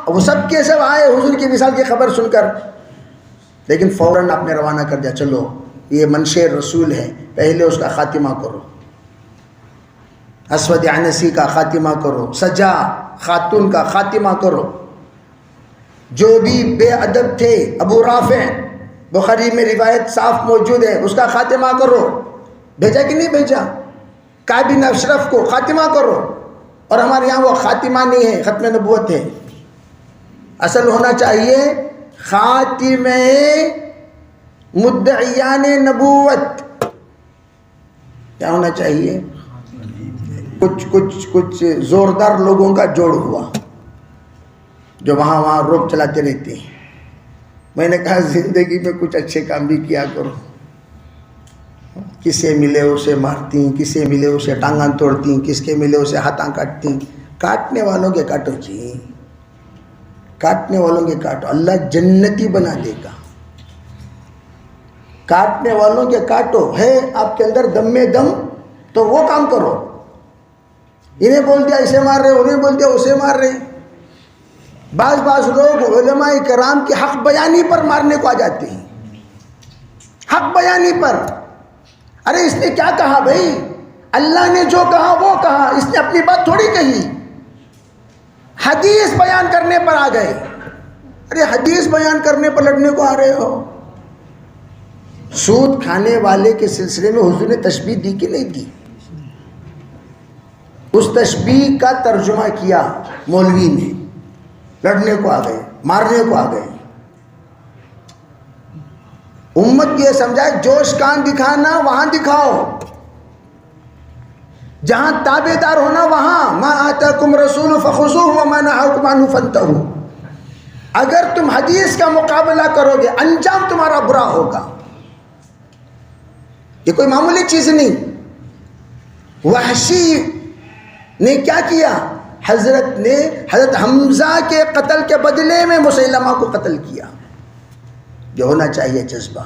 وہ سب کے سب آئے حضور کی وصال کی خبر سن کر, لیکن فوراً آپ نے روانہ کر دیا, چلو یہ منشے رسول ہے, پہلے اس کا خاتمہ کرو, اسود عنسی کا خاتمہ کرو, سجا خاتون کا خاتمہ کرو, جو بھی بے ادب تھے ابو رافع, بخاری میں روایت صاف موجود ہے, اس کا خاتمہ کرو. بھیجا کہ نہیں بھیجا؟ کعب بن اشرف کو خاتمہ کرو. اور ہمارے یہاں وہ خاتمہ نہیں ہے, ختم نبوت ہے. اصل ہونا چاہیے خاتمہ مدعیان نبوت. کیا ہونا چاہیے؟ کچھ زوردار لوگوں کا جوڑ ہوا جو وہاں روب چلاتے رہتے ہیں. میں نے کہا زندگی میں کچھ اچھے کام بھی کیا کرو. کسے ملے اسے مارتی, کسے ملے اسے ٹانگاں توڑتی, کس کے ملے اسے ہاتھاں کاٹتی. کاٹنے والوں کے کاٹو جی, کاٹنے والوں کے کاٹو, اللہ جنتی بنا دے گا. کاٹنے والوں کے کاٹو, ہے آپ کے اندر دم میں دم تو وہ کام کرو. انہیں بول دیا اسے مار رہے, انہیں بول دیا اسے مار رہے. بعض لوگ علماء کرام کی حق بیانی پر مارنے کو آ جاتے ہیں. حق بیانی پر, ارے اس نے کیا کہا بھائی, اللہ نے جو کہا وہ کہا, اس نے اپنی بات تھوڑی کہی. حدیث بیان کرنے پر آ گئے. ارے حدیث بیان کرنے پر لڑنے کو آ رہے ہو. سود کھانے والے کے سلسلے میں حضور نے تشبیہ دی کہ نہیں دی؟ اس تشبیہ کا ترجمہ کیا مولوی نے. لڑنے کو آ گئے, مارنے کو آ گئے. امت یہ سمجھائے جوش کان دکھانا وہاں دکھاؤ, جہاں تابع دار ہونا وہاں. ما آتاکم رسول فخذوہ وما نہاکم عنہ فانتہوا. اگر تم حدیث کا مقابلہ کرو گے انجام تمہارا برا ہوگا. یہ کوئی معمولی چیز نہیں. وحشی نے کیا کیا؟ حضرت حمزہ کے قتل کے بدلے میں مسیلمہ کو قتل کیا. جو ہونا چاہیے جذبہ.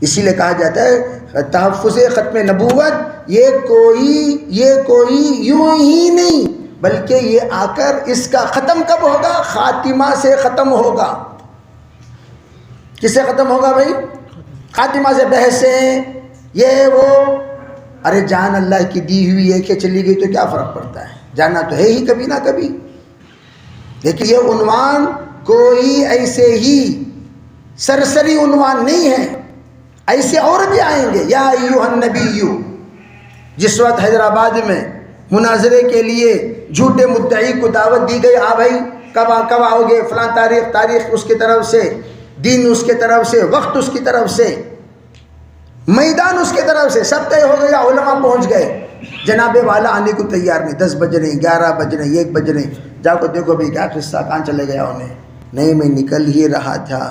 اسی لیے کہا جاتا ہے تحفظ ختم نبوت یہ کوئی یوں ہی نہیں, بلکہ یہ آ کر اس کا ختم کب ہوگا؟ خاتمہ سے ختم ہوگا. کس سے ختم ہوگا بھائی؟ خاتمہ سے. بحثیں یہ وہ, ارے جان اللہ کی دی ہوئی ہے کہ چلی گئی تو کیا فرق پڑتا ہے, جانا تو ہے ہی کبھی نہ کبھی. لیکن یہ عنوان کوئی ایسے ہی سرسری عنوان نہیں ہے, ایسے اور بھی آئیں گے. یا ایھا النبی, جس وقت حیدرآباد میں مناظرے کے لیے جھوٹے مدعی کو دعوت دی گئی, آ بھائی کب آؤ گے, فلاں تاریخ اس کی طرف سے, دن اس کی طرف سے, وقت اس کی طرف سے, میدان اس کی طرف سے, سب طے ہو گیا. علماء پہنچ گئے, جناب والا آنے کو تیار نہیں. 10 بج رہے, 11 بج رہے, 1 بج رہے. جا کو دیکھو بھائی کیا قصہ, کہاں چلے گیا انہیں؟ نہیں میں نکل ہی رہا تھا,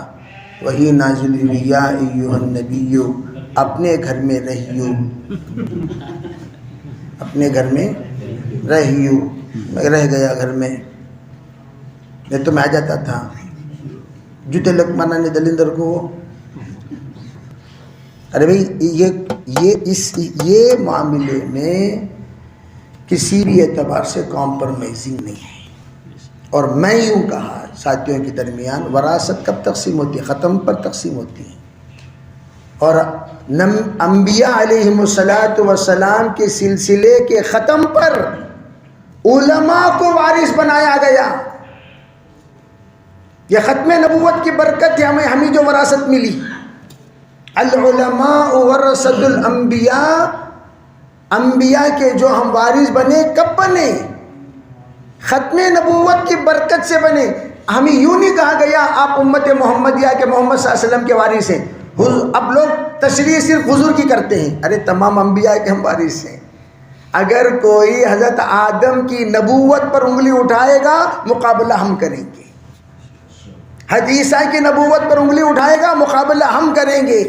وہی نازل ہوئی یا ایھا النبی اپنے گھر میں رہیو, اپنے گھر میں رہیو. میں رہ گیا گھر میں, نہیں تو میں آ جاتا تھا. جوتے لکمانا نے دلندر کو. ارے بھائی یہ معاملے میں کسی بھی اعتبار سے کمپرومائزنگ نہیں ہے. اور میں یوں کہا ساتھیوں کے درمیان, وراثت کب تقسیم ہوتی ہے؟ ختم پر تقسیم ہوتی ہے. اور انبیاء علیہم السلام کے سلسلے کے ختم پر علماء کو وارث بنایا گیا. یہ ختم نبوت کی برکت ہے ہمیں جو وراثت ملی. العلماء ورثۃ الانبیاء, انبیاء کے جو ہم وارث بنے, کب بنے؟ ختم نبوت کی برکت سے بنے. ہمیں یوں نہیں کہا گیا آپ امت محمدیہ کے محمد صلی اللہ علیہ وسلم کے وارث ہیں. اب لوگ تشریح صرف حضور کی کرتے ہیں. ارے تمام انبیاء کے ہم وارث ہیں. اگر کوئی حضرت آدم کی نبوت پر انگلی اٹھائے گا مقابلہ ہم کریں گے. حدیثہ کی نبوت پر انگلی اٹھائے گا مقابلہ ہم کریں گے.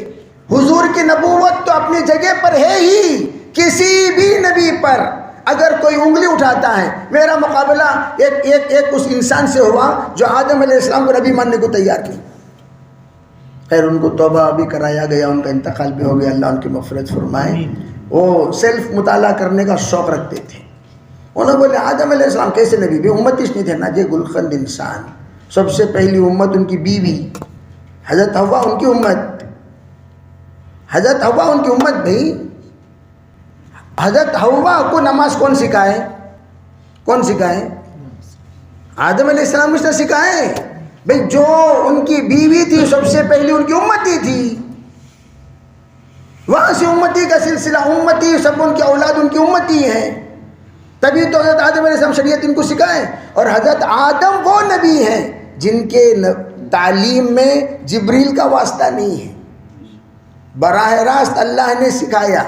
حضور کی نبوت تو اپنی جگہ پر ہے ہی, کسی بھی نبی پر اگر کوئی انگلی اٹھاتا ہے، میرا مقابلہ ایک اس انسان سے ہوا جو آدم علیہ السلام کو نبی ماننے کو تیار کی. خیر ان کو توبہ بھی کرایا گیا، ان کا انتقال بھی ہو گیا، اللہ ان کی مغفرت فرمائے. وہ سیلف مطالعہ کرنے کا شوق رکھتے تھے. انہوں نے بولے آدم علیہ السلام کیسے نبی بھی امت اس نہیں تھے نا جی، گلخند انسان. سب سے پہلی امت ان کی بیوی حضرت حوا، ان کی امت حضرت حوا ان کی امت. بھائی حضرت حوا کو نماز کون سکھائے؟ کون سکھائے؟ آدم علیہ السلام اس نے سکھائے. بھائی جو ان کی بیوی تھی سب سے پہلی ان کی امتی تھی، وہاں سے امتی کا سلسلہ، امتی سب ان کی اولاد ان کی امتی ہیں. تبھی تو حضرت آدم علیہ السلام شریعت ان کو سکھائے. اور حضرت آدم وہ نبی ہیں جن کے تعلیم میں جبریل کا واسطہ نہیں ہے، براہ راست اللہ نے سکھایا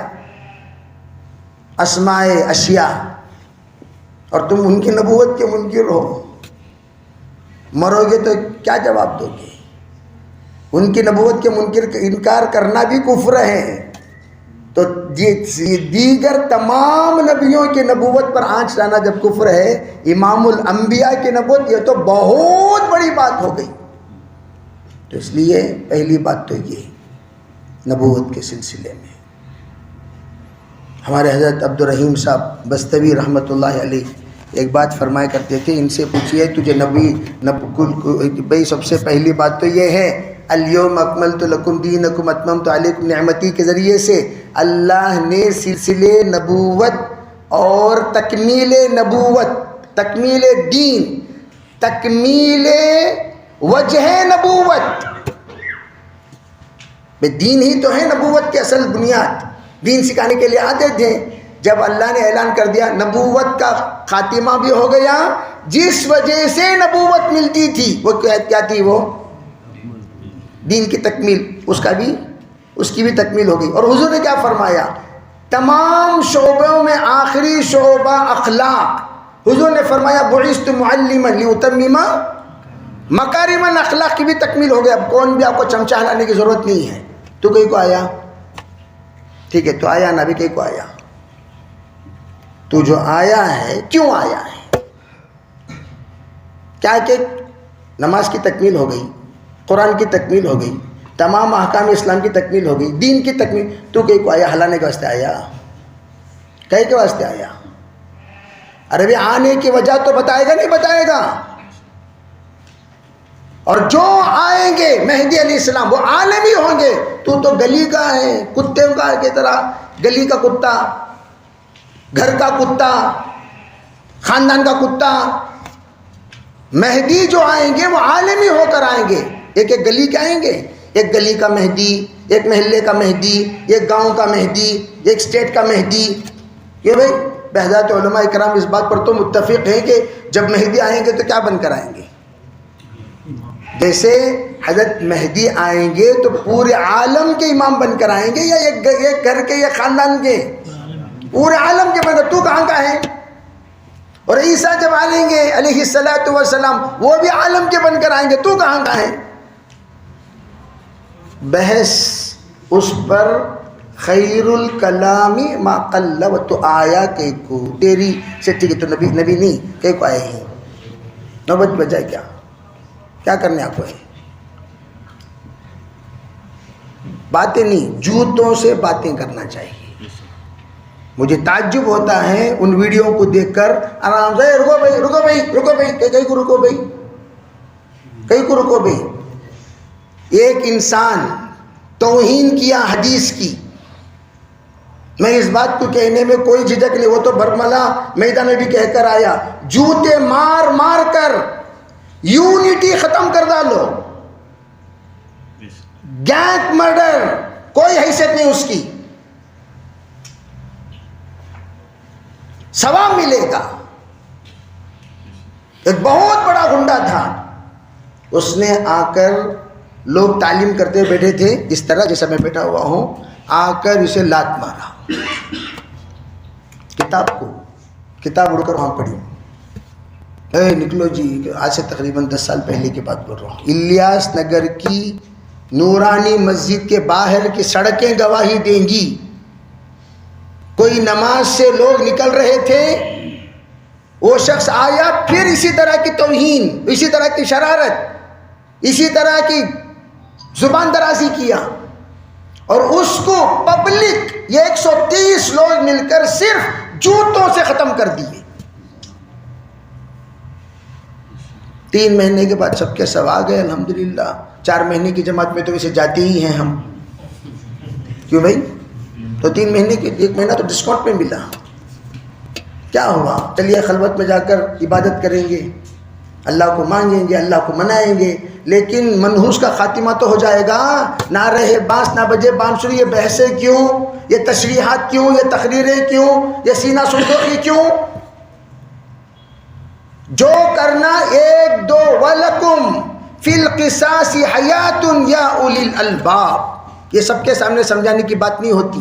اسماء اشیاء. اور تم ان کی نبوت کے منکر ہو، مرو گے تو کیا جواب دو گے؟ ان کی نبوت کے منکر انکار کرنا بھی کفر ہے. تو دیگر تمام نبیوں کی نبوت پر آنچ لانا جب کفر ہے، امام الانبیاء کی نبوت یہ تو بہت بڑی بات ہو گئی. تو اس لیے پہلی بات تو یہ نبوت کے سلسلے میں ہمارے حضرت عبدالرحیم صاحب بستوی رحمۃ اللہ علیہ ایک بات فرمایا کرتے تھے، ان سے پوچھئے تجھے بھئی سب سے پہلی بات تو یہ ہے الیوم اکملت لکم دینکم اتممت علیکم نعمتی کے ذریعے سے اللہ نے سلسلے نبوت اور تکمیل نبوت، تکمیل دین، تکمیل وجہ نبوت. دین ہی تو ہے نبوت کی اصل بنیاد. دین سکھانے کے لیے آتے تھے. جب اللہ نے اعلان کر دیا نبوت کا خاتمہ بھی ہو گیا، جس وجہ سے نبوت ملتی تھی وہ کیا تھی؟ وہ دین کی تکمیل، اس کی بھی تکمیل ہو گئی. اور حضور نے کیا فرمایا؟ تمام شعبوں میں آخری شعبہ اخلاق. حضور نے فرمایا بعثت معلما لاتمم مکارم الاخلاق کی بھی تکمیل ہو گئی. اب کون بھی آپ کو چمچہ ہلانے کی ضرورت نہیں ہے. تو کہیں کو آیا، ٹھیک ہے تو آیا نا، بھی کہیں کو آیا. تو جو آیا ہے کیوں آیا ہے؟ کیا کہ نماز کی تکمیل ہو گئی، قرآن کی تکمیل ہو گئی، تمام احکام اسلام کی تکمیل ہو گئی، دین کی تکمیل. تو کہیں کو آیا، ہلانے کے واسطے آیا، کہیں کے واسطے آیا؟ ارے بھی آنے کی وجہ تو بتائے گا، نہیں بتائے گا. اور جو آئیں گے مہدی علیہ السلام وہ عالمی ہوں گے. تو گلی کا ہے، کتے کا کی طرح، گلی کا کتا، گھر کا کتا، خاندان کا کتا. مہدی جو آئیں گے وہ عالمی ہو کر آئیں گے. ایک ایک گلی کے آئیں گے، ایک گلی کا مہدی، ایک محلے کا مہدی، ایک گاؤں کا مہدی، ایک اسٹیٹ کا مہدی. یہ بھائی بحضرات علماء کرام اس بات پر تو متفق ہیں کہ جب مہدی آئیں گے تو کیا بن کر آئیں گے؟ جیسے حضرت مہدی آئیں گے تو پورے عالم کے امام بن کر آئیں گے، یا ایک گھر کے یا خاندان کے؟ پورے عالم کے بن کر. تو کہاں کا ہے؟ اور عیسیٰ جب آئیں گے علیہ السلام وہ بھی عالم کے بن کر آئیں گے. تو کہاں کا ہے؟ بحث اس پر خیر الکلامی ما قل و تو آیا کہ کو تیری سے ٹھیک ہے تو نبی نہیں کہ کو آئے ہیں. نوبت بجائے کیا کرنے آپ کو ہے؟ باتیں نہیں، جوتوں سے باتیں کرنا چاہیے. مجھے تعجب ہوتا ہے ان ویڈیو کو دیکھ کر آرام سے رکو بھائی کہیں کو رکو بھائی. ایک انسان توہین کیا حدیث کی، میں اس بات کو کہنے میں کوئی جھجک نہیں، وہ تو برملا میدان میں بھی کہہ کر آیا، جوتے مار مار کر یونٹی ختم کر ڈالو. گینگ مرڈر کوئی حیثیت نہیں اس کی، ثواب ملے گا. ایک بہت بڑا گنڈا تھا، اس نے آ کر لوگ تعلیم کرتے ہوئے بیٹھے تھے اس طرح جیسا میں بیٹھا ہوا ہوں، آ کر اسے لات مارا. کتاب اڑ کر وہاں پڑھی. نکلو جی. آج سے تقریباً 10 سال پہلے کی بات بول رہا ہوں. الیاس نگر کی نورانی مسجد کے باہر کی سڑکیں گواہی دیں گی کوئی نماز سے لوگ نکل رہے تھے، وہ شخص آیا، پھر اسی طرح کی توہین، اسی طرح کی شرارت، اسی طرح کی زبان درازی کیا، اور اس کو پبلک یہ 130 لوگ مل کر صرف جوتوں سے ختم کر دیے۔ 3 مہینے کے بعد سب کے سب آ گئے الحمدللہ۔ 4 مہینے کی جماعت میں تو ویسے جاتے ہی ہیں ہم، کیوں بھائی؟ تو 3 مہینے کی 1 مہینہ تو ڈسکاؤنٹ پہ ملا، کیا ہوا؟ چلیے خلوت میں جا کر عبادت کریں گے، اللہ کو مانگیں گے، اللہ کو منائیں گے، لیکن منحوس کا خاتمہ تو ہو جائے گا۔ نہ رہے بانس نہ بجے بانسری، یہ بحثیں کیوں، یہ تشریحات کیوں، یہ تقریریں کیوں، یہ سینہ سردوخی کیوں؟ جو کرنا 1 2 وَلَكُمْ فِي الْقِصَاصِ حَيَاتٌ يَا أُولِي الْأَلْبَابِ، یہ سب کے سامنے سمجھانے کی بات نہیں ہوتی،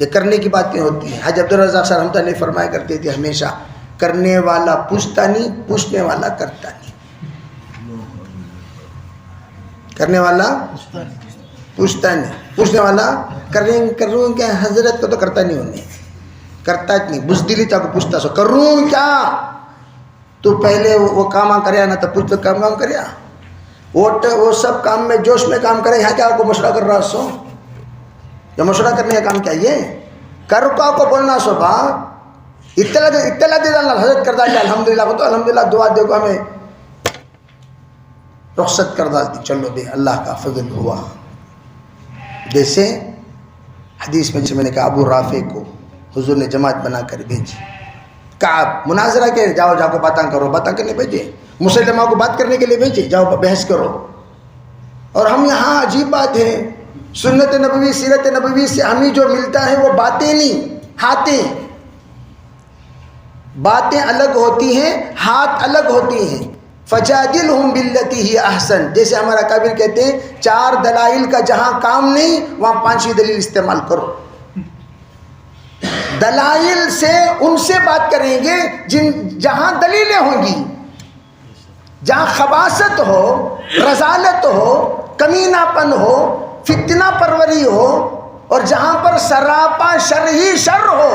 یہ کرنے کی باتیں ہوتی ہیں۔ حاج عبدالرزاق صاحب رحمۃ اللہ فرمایا کرتے تھے ہمیشہ، کرنے والا پوچھتا نہیں، پوچھنے والا کرتا نہیں۔ کرنے والا پوچھتا نہیں، پوچھنے والا کروں کیا حضرت کو تو کرتا نہیں، انہیں کرتا نہیں، بزدلی تا کو پوچھتا سو کروں کیا، تو پہلے وہ کام کریا نہ تو پوچھ تو کام کریا، وہ سب کام میں جوش میں کام کرے، یہاں کیا آپ کو مشورہ کر رہا سو، یا مشورہ کرنے کا کام کیا یہ کر کو بولنا سو با اطلاع دے ڈالنا، حضرت کر ڈال الحمدللہ کو تو الحمدللہ دعا دے کو ہمیں رخصت کر ڈالتی، چلو بے اللہ کا فضل ہوا۔ جیسے حدیث میں نے کہا ابو رافع کو حضور نے جماعت بنا کر بھیجی، کعب مناظرہ کے جاؤ کو باتاں کرو، باتاں کرنے بھیجے، مسلمہ کو بات کرنے کے لیے بھیجے، جاؤ بحث کرو۔ اور ہم یہاں عجیب بات ہے، سنت نبوی سیرت نبوی سے ہمیں جو ملتا ہے وہ باتیں نہیں، باتیں الگ ہوتی ہیں، ہاتھ الگ ہوتی ہیں۔ فجادلہم باللتی ہی احسن، جیسے ہمارا کابر کہتے ہیں 4 دلائل کا جہاں کام نہیں وہاں 5ویں دلیل استعمال کرو۔ دلائل سے ان سے بات کریں گے جہاں دلیلیں ہوں گی، جہاں خباثت ہو، رذالت ہو، کمینہ پن ہو، فتنہ پروری ہو، اور جہاں پر سراپا شر ہی شر ہو،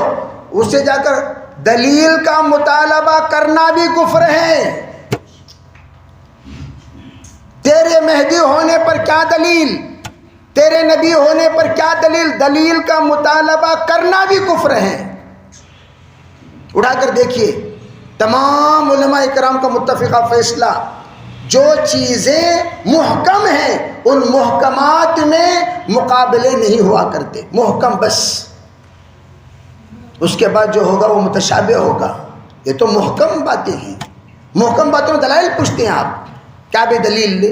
اس سے جا کر دلیل کا مطالبہ کرنا بھی کفر ہے۔ تیرے مہدی ہونے پر کیا دلیل، تیرے نبی ہونے پر کیا دلیل، دلیل کا مطالبہ کرنا بھی کفر ہے۔ اٹھا کر دیکھیے تمام علماء کرام کا متفقہ فیصلہ، جو چیزیں محکم ہیں ان محکمات میں مقابلے نہیں ہوا کرتے، محکم بس، اس کے بعد جو ہوگا وہ متشابہ ہوگا۔ یہ تو محکم باتیں ہیں، محکم باتوں میں دلائل پوچھتے ہیں آپ، کیا بھی دلیل لے،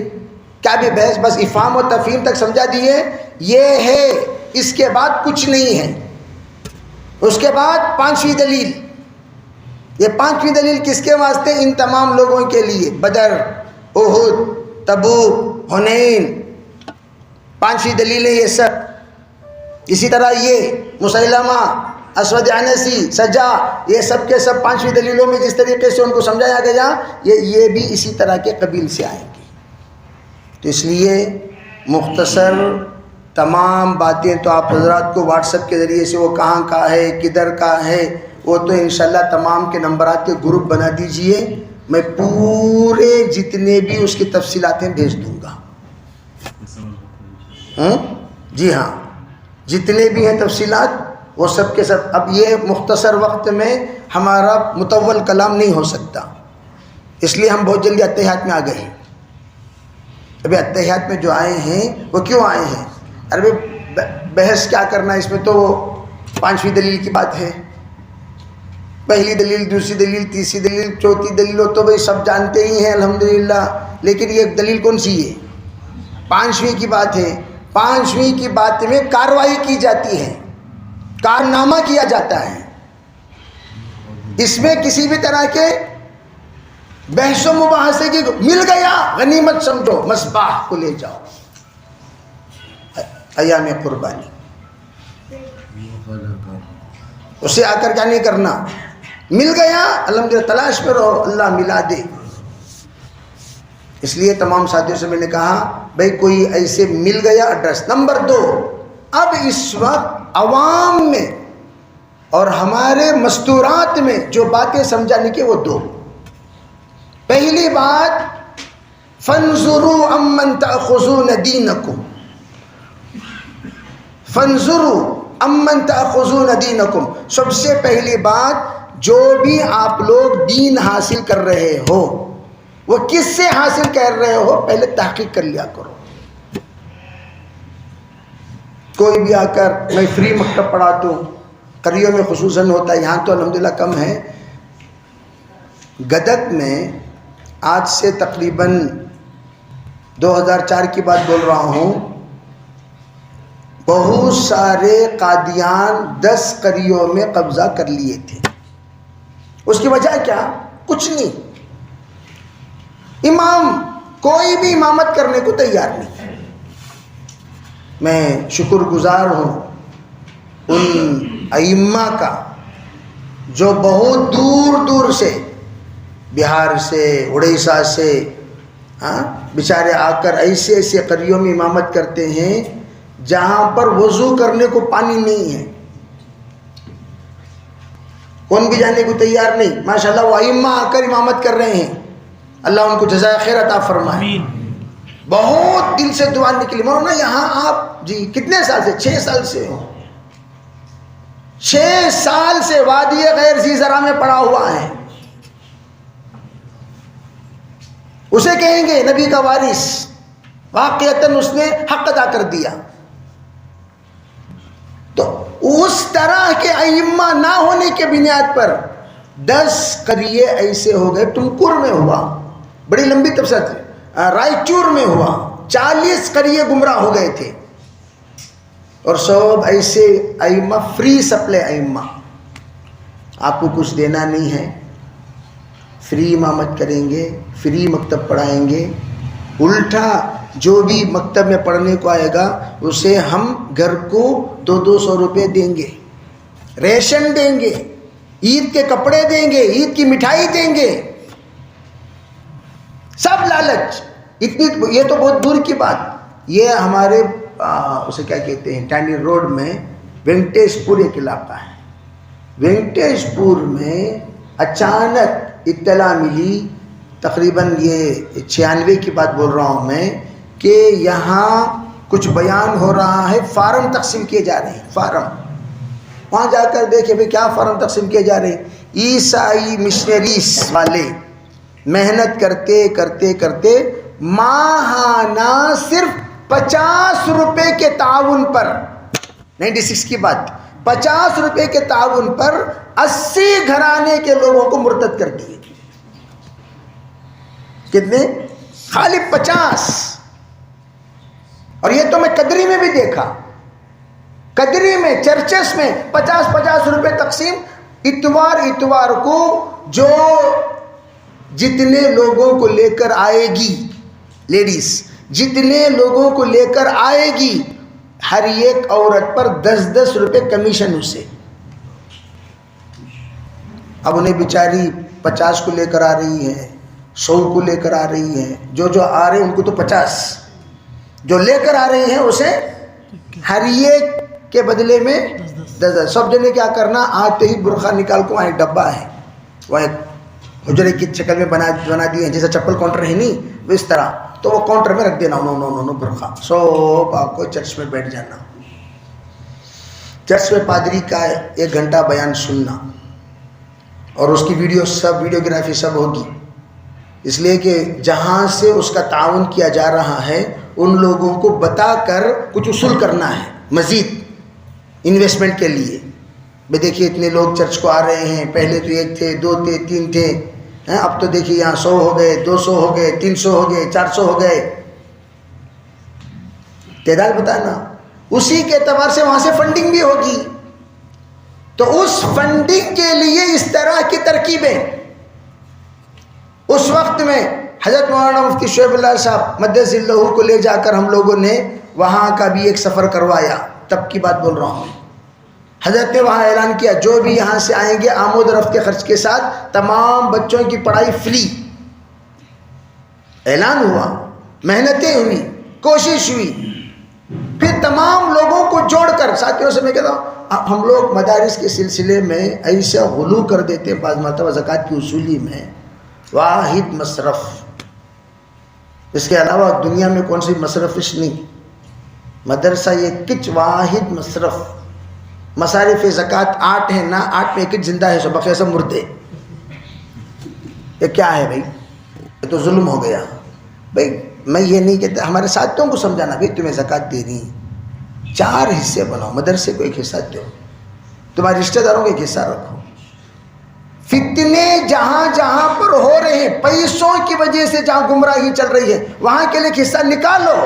کیا بھی بحث، بس افہام و تفہیم تک سمجھا دیے، یہ ہے، اس کے بعد کچھ نہیں ہے۔ اس کے بعد 5ویں دلیل، یہ 5ویں دلیل کس کے واسطے؟ ان تمام لوگوں کے لیے، بدر، احد، تبوک، حنین، 5ویں دلیل ہے یہ سب۔ اسی طرح یہ مسیلمہ، اسود عنسی، سجا، یہ سب کے سب 5ویں دلیلوں میں جس طریقے سے ان کو سمجھایا گیا، یہ بھی اسی طرح کے قبیل سے آئیں گے۔ تو اس لیے مختصر تمام باتیں تو آپ حضرات کو واٹس ایپ کے ذریعے سے وہ کہاں کا ہے، کدھر کا ہے، وہ تو انشاءاللہ تمام کے نمبرات کے گروپ بنا دیجئے، میں پورے جتنے بھی اس کی تفصیلاتیں بھیج دوں گا۔ جی ہاں، جتنے بھی ہیں تفصیلات وہ سب کے سب۔ اب یہ مختصر وقت میں ہمارا مطول کلام نہیں ہو سکتا، اس لیے ہم بہت جلدی اتحاد میں آ گئے ہیں۔ ابھی اتحاد میں جو آئے ہیں وہ کیوں آئے ہیں؟ ارے بحث کیا کرنا، اس میں تو 5ویں دلیل کی بات ہے، پہلی دلیل، دوسری دلیل، تیسری دلیل، چوتھی دلیل، وہ تو بھائی سب جانتے ہی ہیں الحمدللہ، لیکن یہ دلیل کون سی ہے؟ 5ویں کی بات ہے۔ 5ویں کی بات میں کارروائی کی جاتی ہے، کارنامہ کیا جاتا ہے، اس میں کسی بھی طرح کے بحث و مباحثے کی مل گیا غنیمت سمجھو، مصباح کو لے جاؤ، ایام قربانی، اسے آ کر کیا نہیں کرنا، مل گیا الحمدللہ، تلاش میں رہو، اللہ ملا دے۔ اس لیے تمام ساتھیوں سے میں نے کہا بھائی کوئی ایسے مل گیا ایڈریس۔ نمبر 2، اب اس وقت عوام میں اور ہمارے مستورات میں جو باتیں سمجھانے کی وہ دو. پہلی بات فانظروا عمن تأخذون دینکم، فانظروا عمن تأخذون دینکم، سب سے پہلی بات جو بھی آپ لوگ دین حاصل کر رہے ہو وہ کس سے حاصل کر رہے ہو پہلے تحقیق کر لیا کرو. کوئی بھی آ کر میں فری مکتب پڑھاتا ہوں، قریوں میں خصوصاً ہوتا ہے، یہاں تو الحمدللہ کم ہے. گدک میں آج سے تقریباً 2004 کی بات بول رہا ہوں، بہت سارے قادیان 10 قریوں میں قبضہ کر لیے تھے. اس کی وجہ کیا؟ کچھ نہیں، امام کوئی بھی امامت کرنے کو تیار نہیں. میں شکر گزار ہوں ان ائمہ کا جو بہت دور دور سے، بہار سے، اڑیسہ سے بیچارے آ کر ایسے ایسے قریوں میں امامت کرتے ہیں جہاں پر وضو کرنے کو پانی نہیں ہے، کون بھی جانے کو تیار نہیں. ماشاءاللہ وہ ائمہ آ کر امامت کر رہے ہیں، اللہ ان کو جزائے خیر عطا فرمائے. بہت دل سے دعا نکلی. مولانا یہاں آپ جی کتنے سال سے؟ 6 سال سے ہو. 6 سال سے وادی غیر ذی زرع میں پڑا ہوا ہے. اسے کہیں گے نبی کا وارث، واقعتاً اس نے حق ادا کر دیا. تو اس طرح کے ائمہ نہ ہونے کے بنیاد پر 10 قریے ایسے ہو گئے. ٹمکر میں ہوا، بڑی لمبی تفصیل تھی، رائچور میں ہوا، 40 قریے گمراہ ہو گئے تھے. اور سب ایسے ائمہ، فری سپلے ائمہ، آپ کو کچھ دینا نہیں ہے، فری امامت کریں گے، فری مکتب پڑھائیں گے. الٹا جو بھی مکتب میں پڑھنے کو آئے گا اسے ہم گھر کو 200 روپے دیں گے، ریشن دیں گے، عید کے کپڑے دیں گے، عید کی مٹھائی دیں گے. سب لالچ. اتنی، یہ تو بہت دور کی بات. یہ ہمارے اسے کیا کہتے ہیں، ٹانڈی روڈ میں وینکٹیش پور ایک علاقہ ہے. وینکٹیش پور میں اچانک اطلاع ملی، تقریباً یہ 96 کی بات بول رہا ہوں میں، کہ یہاں کچھ بیان ہو رہا ہے، فارم تقسیم کیے جا رہے ہیں. فارم، وہاں جا کر دیکھے بھئی کیا فارم تقسیم کیے جا رہے ہیں. عیسائی مشنریز والے محنت کرتے کرتے کرتے ماہانہ صرف 50 روپے کے تعاون پر، 96 کی بات، 50 روپے کے تعاون پر 80 گھرانے کے لوگوں کو مرتد کر دیے. کتنے؟ خالی 50. اور یہ تو میں قدری میں بھی دیکھا، قدری میں چرچس میں 50 روپے تقسیم. اتوار کو جو جتنے لوگوں کو لے کر آئے گی، لیڈیز جتنے لوگوں کو لے کر آئے گی، ہر ایک عورت پر 10 روپے کمیشن اسے. اب انہیں بیچاری 50 کو لے کر آ رہی ہے، 100 کو لے کر آ رہی ہے. جو آ رہے ہیں ان کو تو 50، جو لے کر آ رہے ہیں اسے ہر ایک کے بدلے میں 10. سب جنے کیا کرنا، آتے ہی برقع نکال کو، وہاں ایک ڈبہ ہے، وہاں ایک حجرے کی شکل میں بنا دیے ہیں، جیسا چپل کاؤنٹر ہے نہیں وہ اس طرح، تو وہ کاؤنٹر میں رکھ دینا انہوں برقع. سب آپ کو چرچ میں بیٹھ جانا، چرچ میں پادری کا 1 گھنٹہ بیان سننا، اور اس کی ویڈیو سب، ویڈیوگرافی سب ہوگی. اس لیے کہ جہاں سے اس کا تعاون کیا جا رہا ہے ان لوگوں کو بتا کر کچھ اصول کرنا ہے مزید انویسٹمنٹ کے لیے. بھئی دیکھیے اتنے لوگ چرچ کو آ رہے ہیں، پہلے تو 1 تھے، 2 تھے، 3 تھے، اب تو دیکھیے یہاں 100 ہو گئے، 200 ہو گئے، 300 ہو گئے، 400 ہو گئے. تعداد بتانا، اسی کے اعتبار سے وہاں سے فنڈنگ بھی ہوگی. تو اس فنڈنگ کے لیے اس طرح کی ترکیبیں. اس وقت میں حضرت مولانا مفتی شعیب اللہ صاحب مدث اللہ کو لے جا کر ہم لوگوں نے وہاں کا بھی ایک سفر کروایا، تب کی بات بول رہا ہوں. حضرت نے وہاں اعلان کیا جو بھی یہاں سے آئیں گے آمد و رفت کے خرچ کے ساتھ تمام بچوں کی پڑھائی فری. اعلان ہوا، محنتیں ہوئی، کوشش ہوئی. پھر تمام لوگوں کو جوڑ کر. ساتھیوں سے میں کہتا ہوں ہم لوگ مدارس کے سلسلے میں ایسا غلو کر دیتے ہیں بعض مرتبہ زکوٰۃ کی اصولی میں. واحد مصرف، اس کے علاوہ دنیا میں کون سی مصرفش نہیں. مدرسہ یہ کچ واحد مصرف. مصارف زکوٰۃ 8 ہیں نا، 8 میں کچ زندہ ہے، سو بقیہ سب مردے. یہ کیا ہے بھائی؟ یہ تو ظلم ہو گیا. بھائی میں یہ نہیں کہتا، ہمارے ساتھیوں کو سمجھانا بھائی تمہیں زکوٰۃ دینی 4 حصے بناؤ. مدرسے کو 1 حصہ دو، تمہارے رشتہ داروں کو 1 حصہ رکھو. فتنے جہاں جہاں پر ہو رہے ہیں پیسوں کی وجہ سے، جہاں گمراہی چل رہی ہے وہاں کے لیے 1 حصہ نکالو،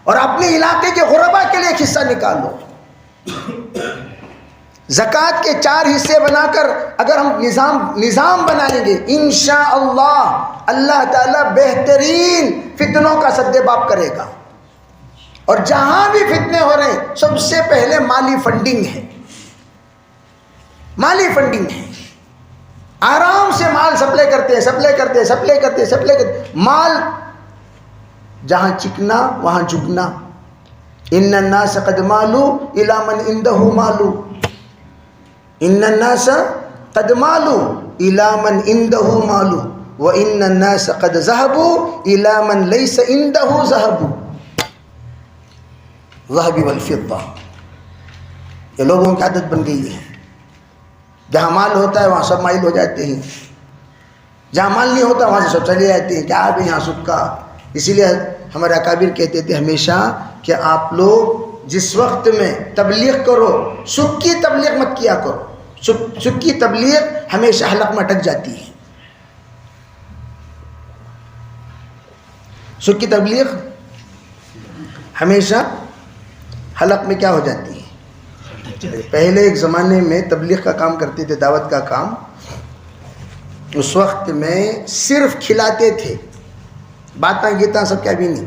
اور اپنے علاقے کے غربا کے لیے 1 حصہ نکالو. زکوٰۃ کے 4 حصے بنا کر اگر ہم نظام بنائیں گے انشاءاللہ اللہ تعالیٰ بہترین فتنوں کا سدباب کرے گا. اور جہاں بھی فتنے ہو رہے ہیں سب سے پہلے مالی فنڈنگ ہے. مالی فنڈنگ ہے. آرام سے مال سپلائی کرتے. مال جہاں چکنا وہاں جھکنا. ان الناس قد مالوا الى من عنده مال. ان الناس قد مالوا الى من عنده مال وان الناس قد ذهبوا الى من ليس عنده ذهب. ذهب والفضة یہ لوگوں کی عادت بن گئی ہے. جہاں مال ہوتا ہے وہاں سب مائل ہو جاتے ہیں، جہاں مال نہیں ہوتا وہاں سے سب چلے جاتے ہیں. کیا بھی یہاں سکھ کا. اسی لیے ہمارے اکابر کہتے تھے ہمیشہ کہ آپ لوگ جس وقت میں تبلیغ کرو سکھ کی تبلیغ مت کیا کرو. سکھ کی تبلیغ ہمیشہ حلق میں اٹک جاتی ہے. سکھ کی تبلیغ ہمیشہ حلق میں کیا ہو جاتی ہے. پہلے ایک زمانے میں تبلیغ کا کام کرتے تھے، دعوت کا کام. اس وقت میں صرف کھلاتے تھے، باتاں گیتاں سب کیا بھی نہیں،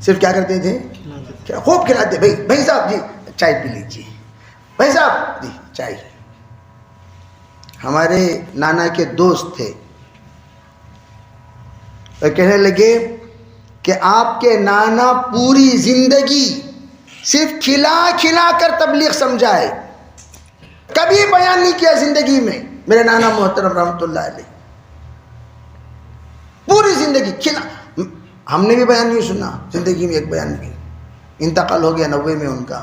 صرف کیا کرتے تھے؟ خوب کھلاتے. بھائی صاحب جی چائے پی لیجیے، بھائی صاحب جی چائے. ہمارے نانا کے دوست تھے، وہ کہنے لگے کہ آپ کے نانا پوری زندگی صرف کھلا کر تبلیغ سمجھائے، کبھی بیان نہیں کیا زندگی میں. میرے نانا محترم رحمۃ اللہ علیہ پوری زندگی کھلا. ہم نے بھی بیان نہیں سنا زندگی میں، ایک بیان بھی. انتقال ہو گیا 90 میں ان کا.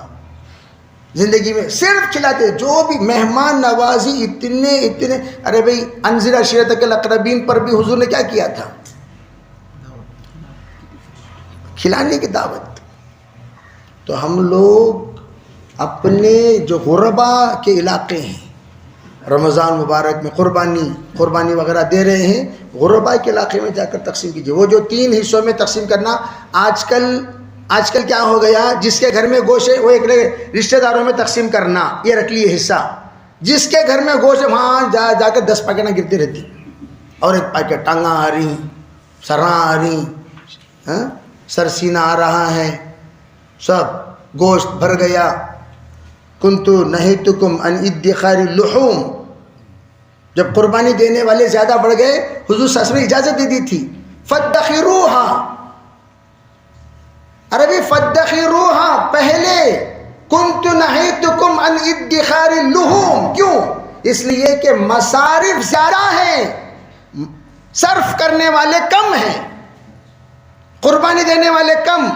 زندگی میں صرف کھلاتے، جو بھی مہمان نوازی اتنے. ارے بھائی انذر عشیرتک الاقربین پر بھی حضور نے کیا کیا تھا؟ کھلانے کی دعوت. تو ہم لوگ اپنے جو غربا کے علاقے ہیں رمضان مبارک میں قربانی وغیرہ دے رہے ہیں، غربا کے علاقے میں جا کر تقسیم کیجیے. وہ جو 3 حصوں میں تقسیم کرنا، آج کل کیا ہو گیا، جس کے گھر میں گوشت ہے وہ ایک رشتہ داروں میں تقسیم کرنا، یہ رکھ لیے حصہ. جس کے گھر میں گوشت ہے وہاں جا کر 10 پیکٹیں گرتی رہتی، اور ایک پیکٹ ٹانگاں آ رہی، سراں آ رہی، سرسینہ آ رہا ہے، سب گوشت بھر گیا. کنتو نہیتکم ان ادخار اللحوم. جب قربانی دینے والے زیادہ بڑھ گئے حضور صلی اللہ علیہ وسلم نے اجازت دے دی تھی فادخروها. عربی فادخروها پہلے کنتو نہیتکم ان ادخار اللحوم. کیوں؟ اس لیے کہ مصارف زیادہ ہیں، صرف کرنے والے کم ہیں، قربانی دینے والے کم،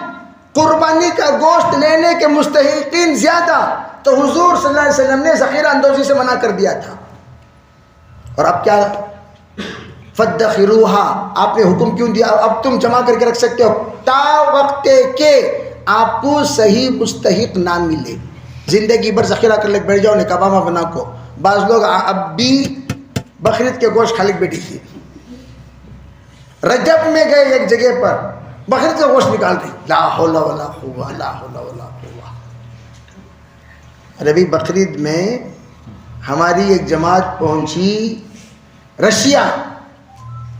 قربانی کا گوشت لینے کے مستحقین زیادہ. تو حضور صلی اللہ علیہ وسلم نے ذخیرہ اندوزی سے منع کر دیا تھا. اور اب کیا فادخروها آپ نے حکم کیوں دیا؟ اب تم جمع کر کے رکھ سکتے ہو تا وقت کے آپ کو صحیح مستحق نہ ملے. زندگی بھر ذخیرہ کر لے بیٹھ جاؤ نکابامہ بنا کو. بعض لوگ اب بھی بقرعید کے گوشت کھا لے بیٹھی تھی. رجب میں گئے ایک جگہ پر بقرعید کا گوشت نکال رہی، لا حول ولا قوہ لا حول ولا قوہ. ربی بقرعید میں ہماری ایک جماعت پہنچی رشیا.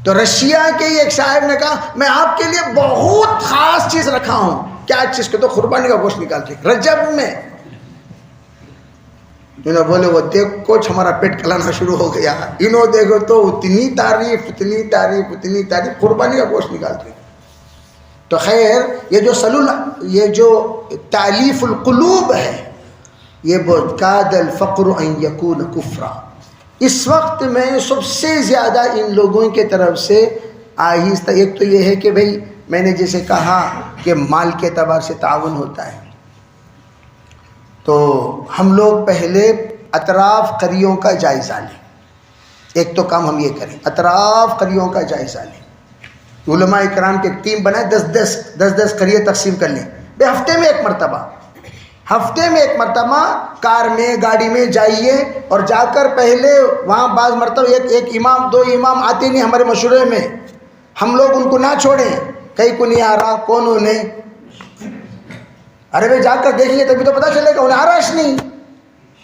تو رشیا کے ایک صاحب نے کہا میں آپ کے لیے بہت خاص چیز رکھا ہوں. کیا چیز؟ کہ تو قربانی کا گوشت نکال رہی رجب میں. انہوں بولے وہ دیکھ کچھ ہمارا پیٹ کھلانا شروع ہو گیا. انہوں دیکھو تو اتنی تعریف قربانی کا گوشت نکال رہی. تو خیر یہ جو تالیف القلوب ہے یہ بہت کاد الفقر ان یکون کفرا. اس وقت میں سب سے زیادہ ان لوگوں کے طرف سے آہستہ، ایک تو یہ ہے کہ بھئی میں نے جیسے کہا کہ مال کے اعتبار سے تعاون ہوتا ہے، تو ہم لوگ پہلے اطراف قریوں کا جائزہ لیں. ایک تو کام ہم یہ کریں، اطراف قریوں کا جائزہ لیں. علماء اکرام کی ایک ٹیم بنائے، 10 قریے تقسیم کر لیں. ہفتے میں ایک مرتبہ کار میں گاڑی میں جائیے اور جا کر پہلے وہاں بعض مرتبہ ایک امام 2 امام آتے نہیں ہمارے مشورے میں، ہم لوگ ان کو نہ چھوڑیں، کہیں کو نہیں آ رہا، کون انہیں، ارے بھائی جا کر دیکھیں گے تبھی تو پتہ چلے گا انہیں آ رہا ہے نہیں.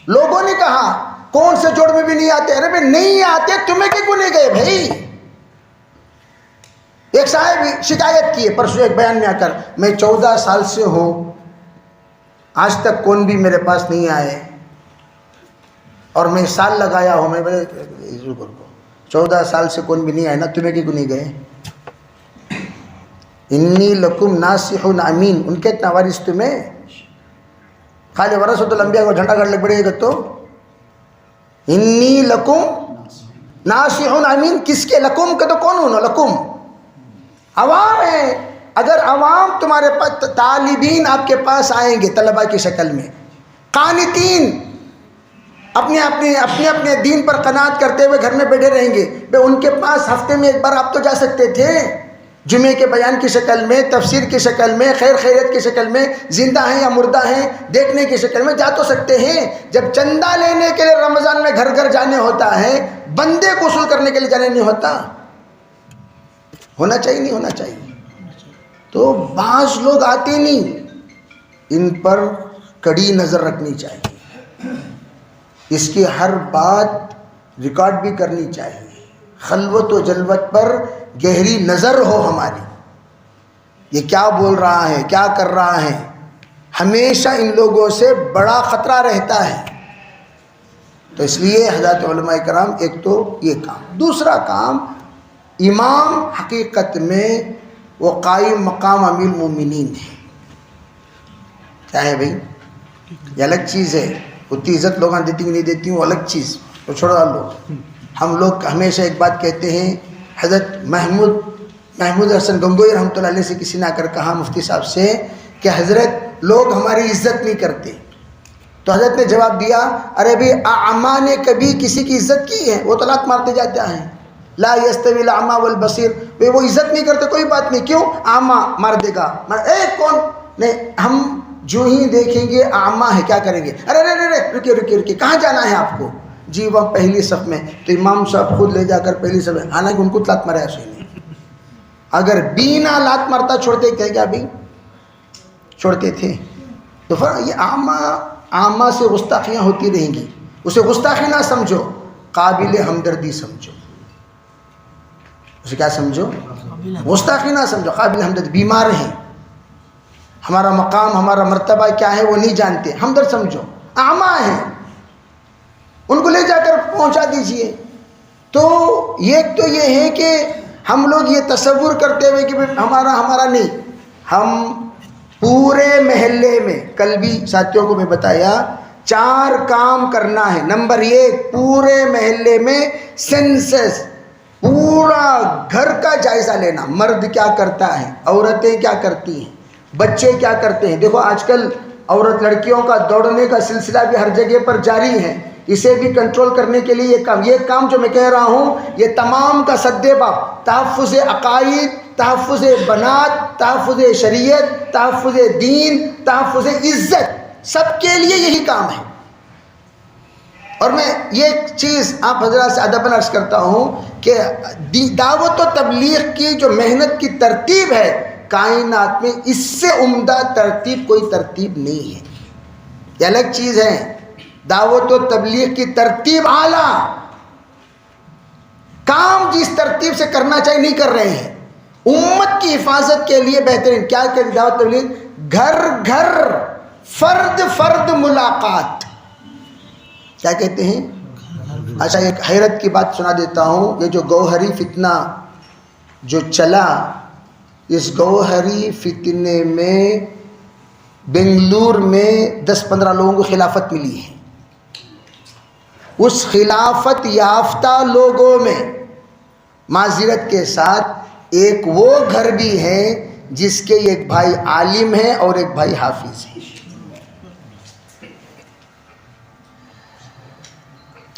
لوگوں نے کہا کون سے جوڑ میں بھی نہیں آتے، ارے بھائی نہیں آتے تمہیں کیوں نہیں گئے بھائی. ایک صاحب شکایت کی ہے پرسوں ایک بیان میں آ کر، میں 14 سال سے ہوں، آج تک کون بھی میرے پاس نہیں آئے، اور میں سال لگایا ہوں، میں 14 سال سے کون بھی نہیں آئے نا، تمہیں کیوں نہیں گئے. انی لکم ناصح امین، ان کے اتنا وارث تمہیں، خالی ورثۃ الانبیاء کو جھنڈا گاڑ لگ پڑے گا. تو انی لکم ناصح امین، کس کے لکم کا تو کون ہوں نا، لکم عوام ہے. اگر عوام تمہارے پاس، طالبین آپ کے پاس آئیں گے طلباء کی شکل میں، قانتین اپنے دین پر قناعت کرتے ہوئے گھر میں بیٹھے رہیں گے، ان کے پاس ہفتے میں ایک بار آپ تو جا سکتے تھے، جمعے کے بیان کی شکل میں، تفسیر کی شکل میں، خیریت کی شکل میں، زندہ ہیں یا مردہ ہیں دیکھنے کی شکل میں جا تو سکتے ہیں. جب چندہ لینے کے لیے رمضان میں گھر گھر جانے ہوتا ہے، بندے کو وصول کرنے کے لیے جانے نہیں ہوتا. ہونا چاہیے نہیں ہونا چاہیے. تو بعض لوگ آتے نہیں، ان پر کڑی نظر رکھنی چاہیے، اس کی ہر بات ریکارڈ بھی کرنی چاہیے، خلوت و جلوت پر گہری نظر ہو ہماری، یہ کیا بول رہا ہے، کیا کر رہا ہے. ہمیشہ ان لوگوں سے بڑا خطرہ رہتا ہے. تو اس لیے حضرات علماء کرام، ایک تو یہ کام. دوسرا کام، امام حقیقت میں وہ قائم مقام امیر المومنین ہے. کیا ہے بھائی؟ یہ الگ چیز ہے، اتنی عزت لوگاں دیتی نہیں دیتی وہ الگ چیز، تو چھوڑا لو. ہم لوگ ہمیشہ ایک بات کہتے ہیں، حضرت محمود حسن گنگوئی رحمۃ اللہ علیہ سے کسی نے آ کر کہا مفتی صاحب سے کہ حضرت لوگ ہماری عزت نہیں کرتے. تو حضرت نے جواب دیا، ارے بھائی اعمہ نے کبھی کسی کی عزت کی ہے؟ وہ تو لات مارتے جاتا ہے، لا یستوی الاعمى والبصیر، وہ عزت نہیں کرتے، کوئی بات نہیں، کیوں؟ اعمہ مار دے گا، کون نہیں، ہم جو ہی دیکھیں گے اعمہ ہے کیا کریں گے، ارے رکیے کہاں جانا ہے آپ کو؟ جی وہ پہلی صف میں. تو امام صاحب خود لے جا کر پہلی صف میں، حالانکہ ان کو لات مارا ہے. اگر بینا لات مارتا چھوڑتے تھے کیا بھی چھوڑتے تھے؟ تو یہ عامہ سے گستاخیاں ہوتی رہیں گی. اسے گستاخی نہ سمجھو، قابل ہمدردی سمجھو. اسے کیا سمجھو؟ گستاخی نہ سمجھو، قابل ہمدردی. بیمار ہیں، ہمارا مقام ہمارا مرتبہ کیا ہے وہ نہیں جانتے، ہمدرد سمجھو. اعمہ ہیں، ان کو لے جا کر پہنچا دیجئے. تو ایک تو یہ ہے کہ ہم لوگ یہ تصور کرتے ہوئے کہ ہمارا نہیں، ہم پورے محلے میں، کل بھی ساتھیوں کو میں بتایا 4 کام کرنا ہے. نمبر 1، پورے محلے میں سینسس، پورا گھر کا جائزہ لینا، مرد کیا کرتا ہے، عورتیں کیا کرتی ہیں، بچے کیا کرتے ہیں. دیکھو آج کل عورت لڑکیوں کا دوڑنے کا سلسلہ بھی ہر جگہ پر جاری ہے. اسے بھی کنٹرول کرنے کے لیے یہ کام جو میں کہہ رہا ہوں، یہ تمام کا سدے باب تحفظ عقائد، تحفظ بنات، تحفظ شریعت، تحفظ دین، تحفظ عزت، سب کے لیے یہی کام ہے. اور میں یہ چیز آپ حضرات سے ادب عرض کرتا ہوں کہ دعوت و تبلیغ کی جو محنت کی ترتیب ہے کائنات میں، اس سے عمدہ ترتیب کوئی ترتیب نہیں ہے. یہ الگ چیز ہے، دعوت و تبلیغ کی ترتیب اعلیٰ، کام جس ترتیب سے کرنا چاہیے نہیں کر رہے ہیں. امت کی حفاظت کے لیے بہترین کیا کہ دعوت تبلیغ، گھر گھر فرد ملاقات. کیا کہتے ہیں؟ اچھا ایک حیرت کی بات سنا دیتا ہوں. یہ جو گوہری فتنہ جو چلا، اس گوہری فتنے میں بنگلور میں 10-15 لوگوں کو خلافت ملی ہے. اس خلافت یافتہ لوگوں میں معذرت کے ساتھ ایک وہ گھر بھی ہے جس کے ایک بھائی عالم ہے اور ایک بھائی حافظ ہے.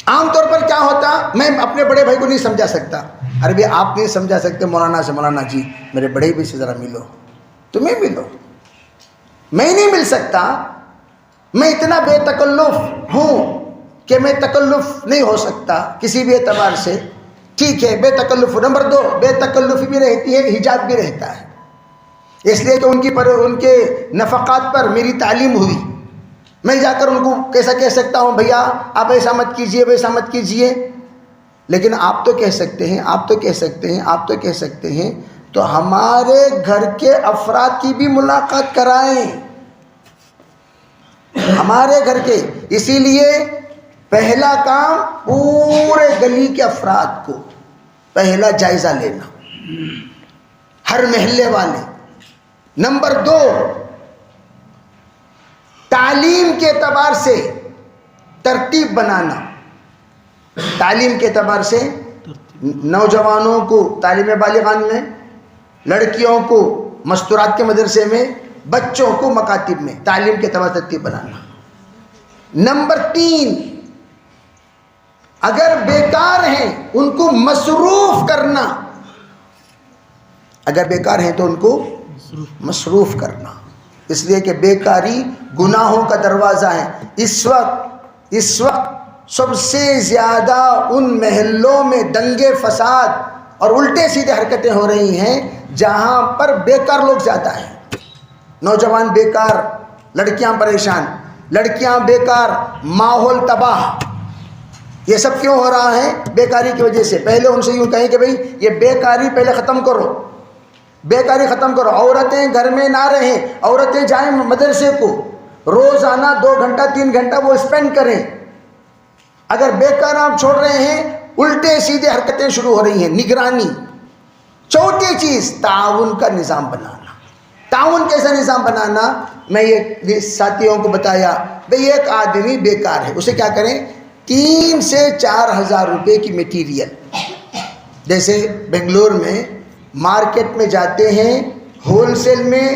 عام طور پر کیا ہوتا، میں اپنے بڑے بھائی کو نہیں سمجھا سکتا. ارے بھی آپ نہیں سمجھا سکتے مولانا سے، مولانا جی میرے بڑے بھائی سے ذرا ملو. تمہیں ملو، میں نہیں مل سکتا. میں اتنا بے تکلف ہوں کہ میں تکلف نہیں ہو سکتا کسی بھی اعتبار سے. ٹھیک ہے بے تکلف. نمبر 2 بے تکلف بھی رہتی ہے، حجاب بھی رہتا ہے، اس لیے کہ ان کے نفقات پر میری تعلیم ہوئی. میں جا کر ان کو کیسا کہہ سکتا ہوں بھیا آپ ایسا مت کیجئے ویسا مت کیجئے. لیکن آپ تو کہہ سکتے ہیں، آپ تو کہہ سکتے ہیں، آپ تو کہہ سکتے ہیں. تو ہمارے گھر کے افراد کی بھی ملاقات کرائیں، ہمارے گھر کے. اسی لیے پہلا کام پورے گلی کے افراد کو پہلا جائزہ لینا، ہر محلے والے. نمبر 2 تعلیم کے اعتبار سے ترتیب بنانا. تعلیم کے اعتبار سے نوجوانوں کو تعلیم بالغان میں، لڑکیوں کو مستورات کے مدرسے میں، بچوں کو مکاتب میں تعلیم کے اعتبار سے ترتیب بنانا. نمبر 3 اگر بیکار ہیں ان کو مصروف کرنا. اگر بیکار ہیں تو ان کو مصروف کرنا، اس لیے کہ بیکاری گناہوں کا دروازہ ہے. اس وقت سب سے زیادہ ان محلوں میں دنگے فساد اور الٹے سیدھے حرکتیں ہو رہی ہیں جہاں پر بیکار لوگ زیادہ ہیں. نوجوان بیکار، لڑکیاں پریشان، لڑکیاں بیکار، ماحول تباہ. یہ سب کیوں ہو رہا ہے؟ بیکاری کی وجہ سے. پہلے ان سے یوں کہیں کہ بھئی یہ بیکاری پہلے ختم کرو، بیکاری ختم کرو. عورتیں گھر میں نہ رہیں، عورتیں جائیں مدرسے کو، روزانہ 2 گھنٹہ 3 گھنٹہ وہ اسپینڈ کریں. اگر بیکار آپ چھوڑ رہے ہیں الٹے سیدھے حرکتیں شروع ہو رہی ہیں. نگرانی. چوتھی چیز تعاون کا نظام بنانا. تعاون کیسا نظام بنانا؟ میں یہ ساتھیوں کو بتایا بھئی ایک آدمی بیکار ہے، اسے کیا کریں؟ 3 سے 4 ہزار روپے کی میٹیریل. جیسے بنگلور میں مارکیٹ میں جاتے ہیں، ہول سیل میں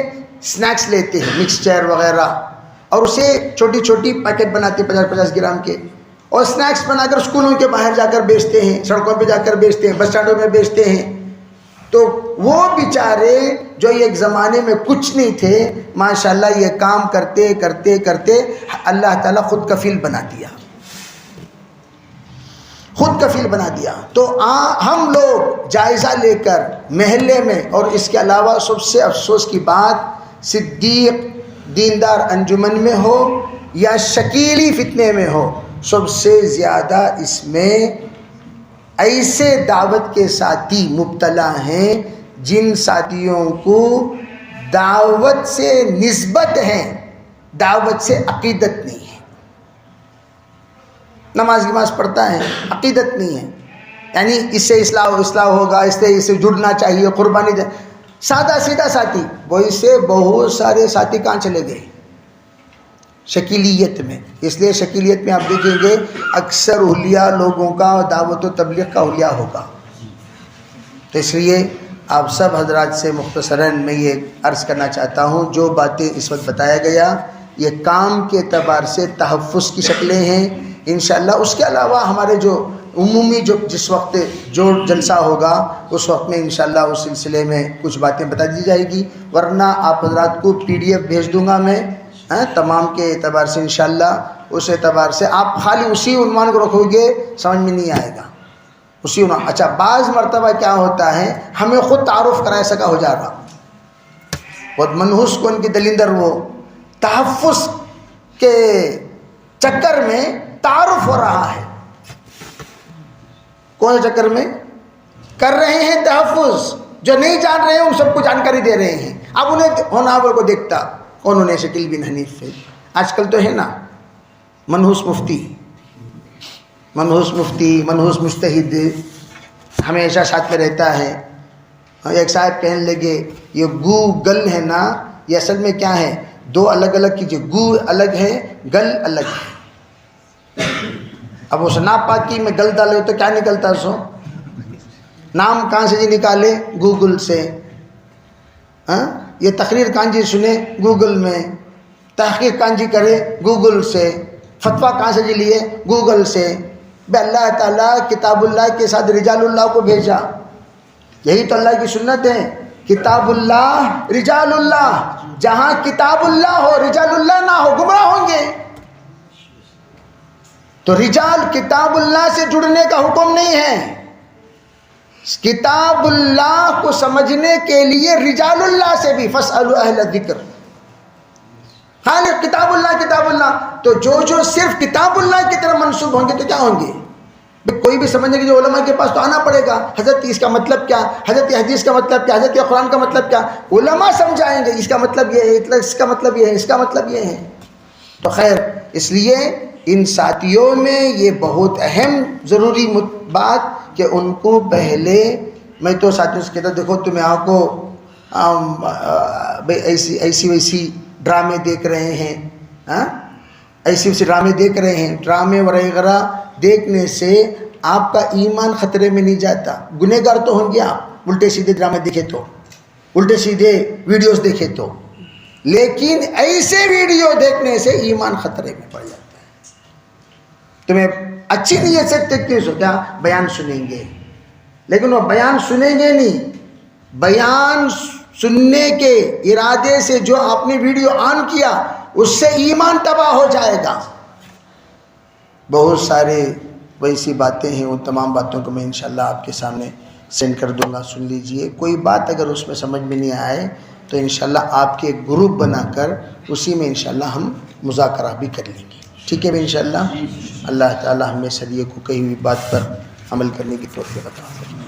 سنیکس لیتے ہیں، مکسچر وغیرہ، اور اسے چھوٹی چھوٹی پیکٹ بناتے ہیں 50-50 گرام کے، اور سنیکس بنا کر اسکولوں کے باہر جا کر بیچتے ہیں، سڑکوں پہ جا کر بیچتے ہیں، بس اسٹینڈوں میں بیچتے ہیں. تو وہ بیچارے جو ایک زمانے میں کچھ نہیں تھے، ماشاءاللہ یہ کام کرتے کرتے کرتے اللہ تعالیٰ خود کفیل بنا دیا، خود کفیل بنا دیا. تو ہم لوگ جائزہ لے کر محلے میں، اور اس کے علاوہ سب سے افسوس کی بات صدیق دیندار انجمن میں ہو یا شکیلی فتنے میں ہو، سب سے زیادہ اس میں ایسے دعوت کے ساتھی مبتلا ہیں جن ساتھیوں کو دعوت سے نسبت ہے، دعوت سے عقیدت نہیں ہے. نماز پڑھتا ہے، عقیدت نہیں ہے. یعنی اس سے اصلاح ہوگا، اس سے جڑنا چاہیے، قربانی دے، سادہ سیدھا ساتھی. وہی سے بہت سارے ساتھی کہاں چلے گئے؟ شکیلیت میں. اس لیے شکیلیت میں آپ دیکھیں گے اکثر حلیہ لوگوں کا دعوت و تبلیغ کا حلیہ ہوگا. تو اس لیے آپ سب حضرات سے مختصراً میں یہ عرض کرنا چاہتا ہوں، جو باتیں اس وقت بتایا گیا یہ کام کے اعتبار سے تحفظ کی شکلیں ہیں انشاءاللہ. اس کے علاوہ ہمارے جو عمومی جس وقت جو جلسہ ہوگا اس وقت میں انشاءاللہ اس سلسلے میں کچھ باتیں بتا دی جائے گی، ورنہ آپ حضرات کو PDF بھیج دوں گا میں تمام کے اعتبار سے انشاءاللہ. اس اعتبار سے آپ خالی اسی عنوان کو رکھو گے سمجھ میں نہیں آئے گا، اسی عنوان. اچھا بعض مرتبہ کیا ہوتا ہے ہمیں خود تعارف کرائے سکا ہو جا رہا، بہت منحوس کو ان کی دلیندر وہ تحفظ کے چکر میں تعارف ہو رہا ہے. کون سے چکر میں کر رہے ہیں تحفظ؟ جو نہیں جان رہے ہیں ان سب کو جانکاری دے رہے ہیں. اب انہیں ہونہار کو دیکھتا کون، انہیں شکیل بن حنیف ہے. آج کل تو ہے نا منحوس مفتی، منحوس مجتہد ہمیشہ ساتھ میں رہتا ہے. ایک صاحب کہنے لگے یہ گوگل ہے نا، یہ اصل میں کیا ہے؟ دو الگ الگ کیجئے، گو الگ ہے، گل الگ ہے۔ اب اس ناپاکی میں گل ڈالے تو کیا نکلتا سو؟ نام کہاں سے جی نکالے؟ گوگل سے۔ یہ تقریر کہاں جی سنے؟ گوگل میں۔ تحقیق کہاں جی کرے؟ گوگل سے۔ فتویٰ کہاں سے جی لیے؟ گوگل سے۔ اللہ تعالیٰ کتاب اللہ کے ساتھ رجال اللہ کو بھیجا، یہی تو اللہ کی سنت ہے، کتاب اللہ رجال اللہ۔ جہاں کتاب اللہ ہو رجال اللہ نہ ہو گمراہ ہوں گے۔ تو رجال کتاب اللہ سے جڑنے کا حکم نہیں ہے، کتاب اللہ کو سمجھنے کے لیے رجال اللہ سے بھی فاسألوا اہل الذکر۔ خالق کتاب اللہ، تو جو صرف کتاب اللہ کی طرف منسوب ہوں گے تو کیا ہوں گے؟ کوئی بھی سمجھنے کے لیے علماء کے پاس تو آنا پڑے گا، حضرت اس کا مطلب کیا، حضرت حدیث کا مطلب کیا، حضرت قرآن کا مطلب کیا، علماء سمجھائیں گے اس کا مطلب یہ ہے، اس کا مطلب یہ ہے، اس کا مطلب یہ ہے۔ تو خیر، اس لیے ان ساتھیوں میں یہ بہت اہم ضروری بات کہ ان کو پہلے، میں تو ساتھیوں سے کہتا دیکھو تمہیں آپ کو ایسی ویسی ڈرامے دیکھ رہے ہیں، ایسی ویسی ڈرامے دیکھ رہے ہیں، ڈرامے وغیرہ دیکھنے سے آپ کا ایمان خطرے میں نہیں جاتا۔ گنہگار تو ہوں گے آپ، الٹے سیدھے ڈرامے دیکھے تو، الٹے سیدھے ویڈیوز دیکھے تو، لیکن ایسے ویڈیو دیکھنے سے ایمان خطرے میں پڑ جاتا ہے۔ تمہیں اچھی نیت سے دیکھتے ہو کیا بیان سنیں گے، لیکن وہ بیان سنیں گے نہیں، بیان سننے کے ارادے سے جو آپ نے ویڈیو آن کیا اس سے ایمان تباہ ہو جائے گا۔ بہت سارے ویسی باتیں ہیں، ان تمام باتوں کو میں انشاءاللہ آپ کے سامنے سینڈ کر دوں گا، سن لیجئے۔ کوئی بات اگر اس میں سمجھ میں نہیں آئے تو انشاءاللہ آپ کے گروپ بنا کر اسی میں انشاءاللہ ہم مذاکرہ بھی کر لیں گے، ٹھیک ہے انشاءاللہ۔ اللہ تعالی ہمیں صدیق کو کہی ہوئی بات پر عمل کرنے کی توفیق عطا فرمائے۔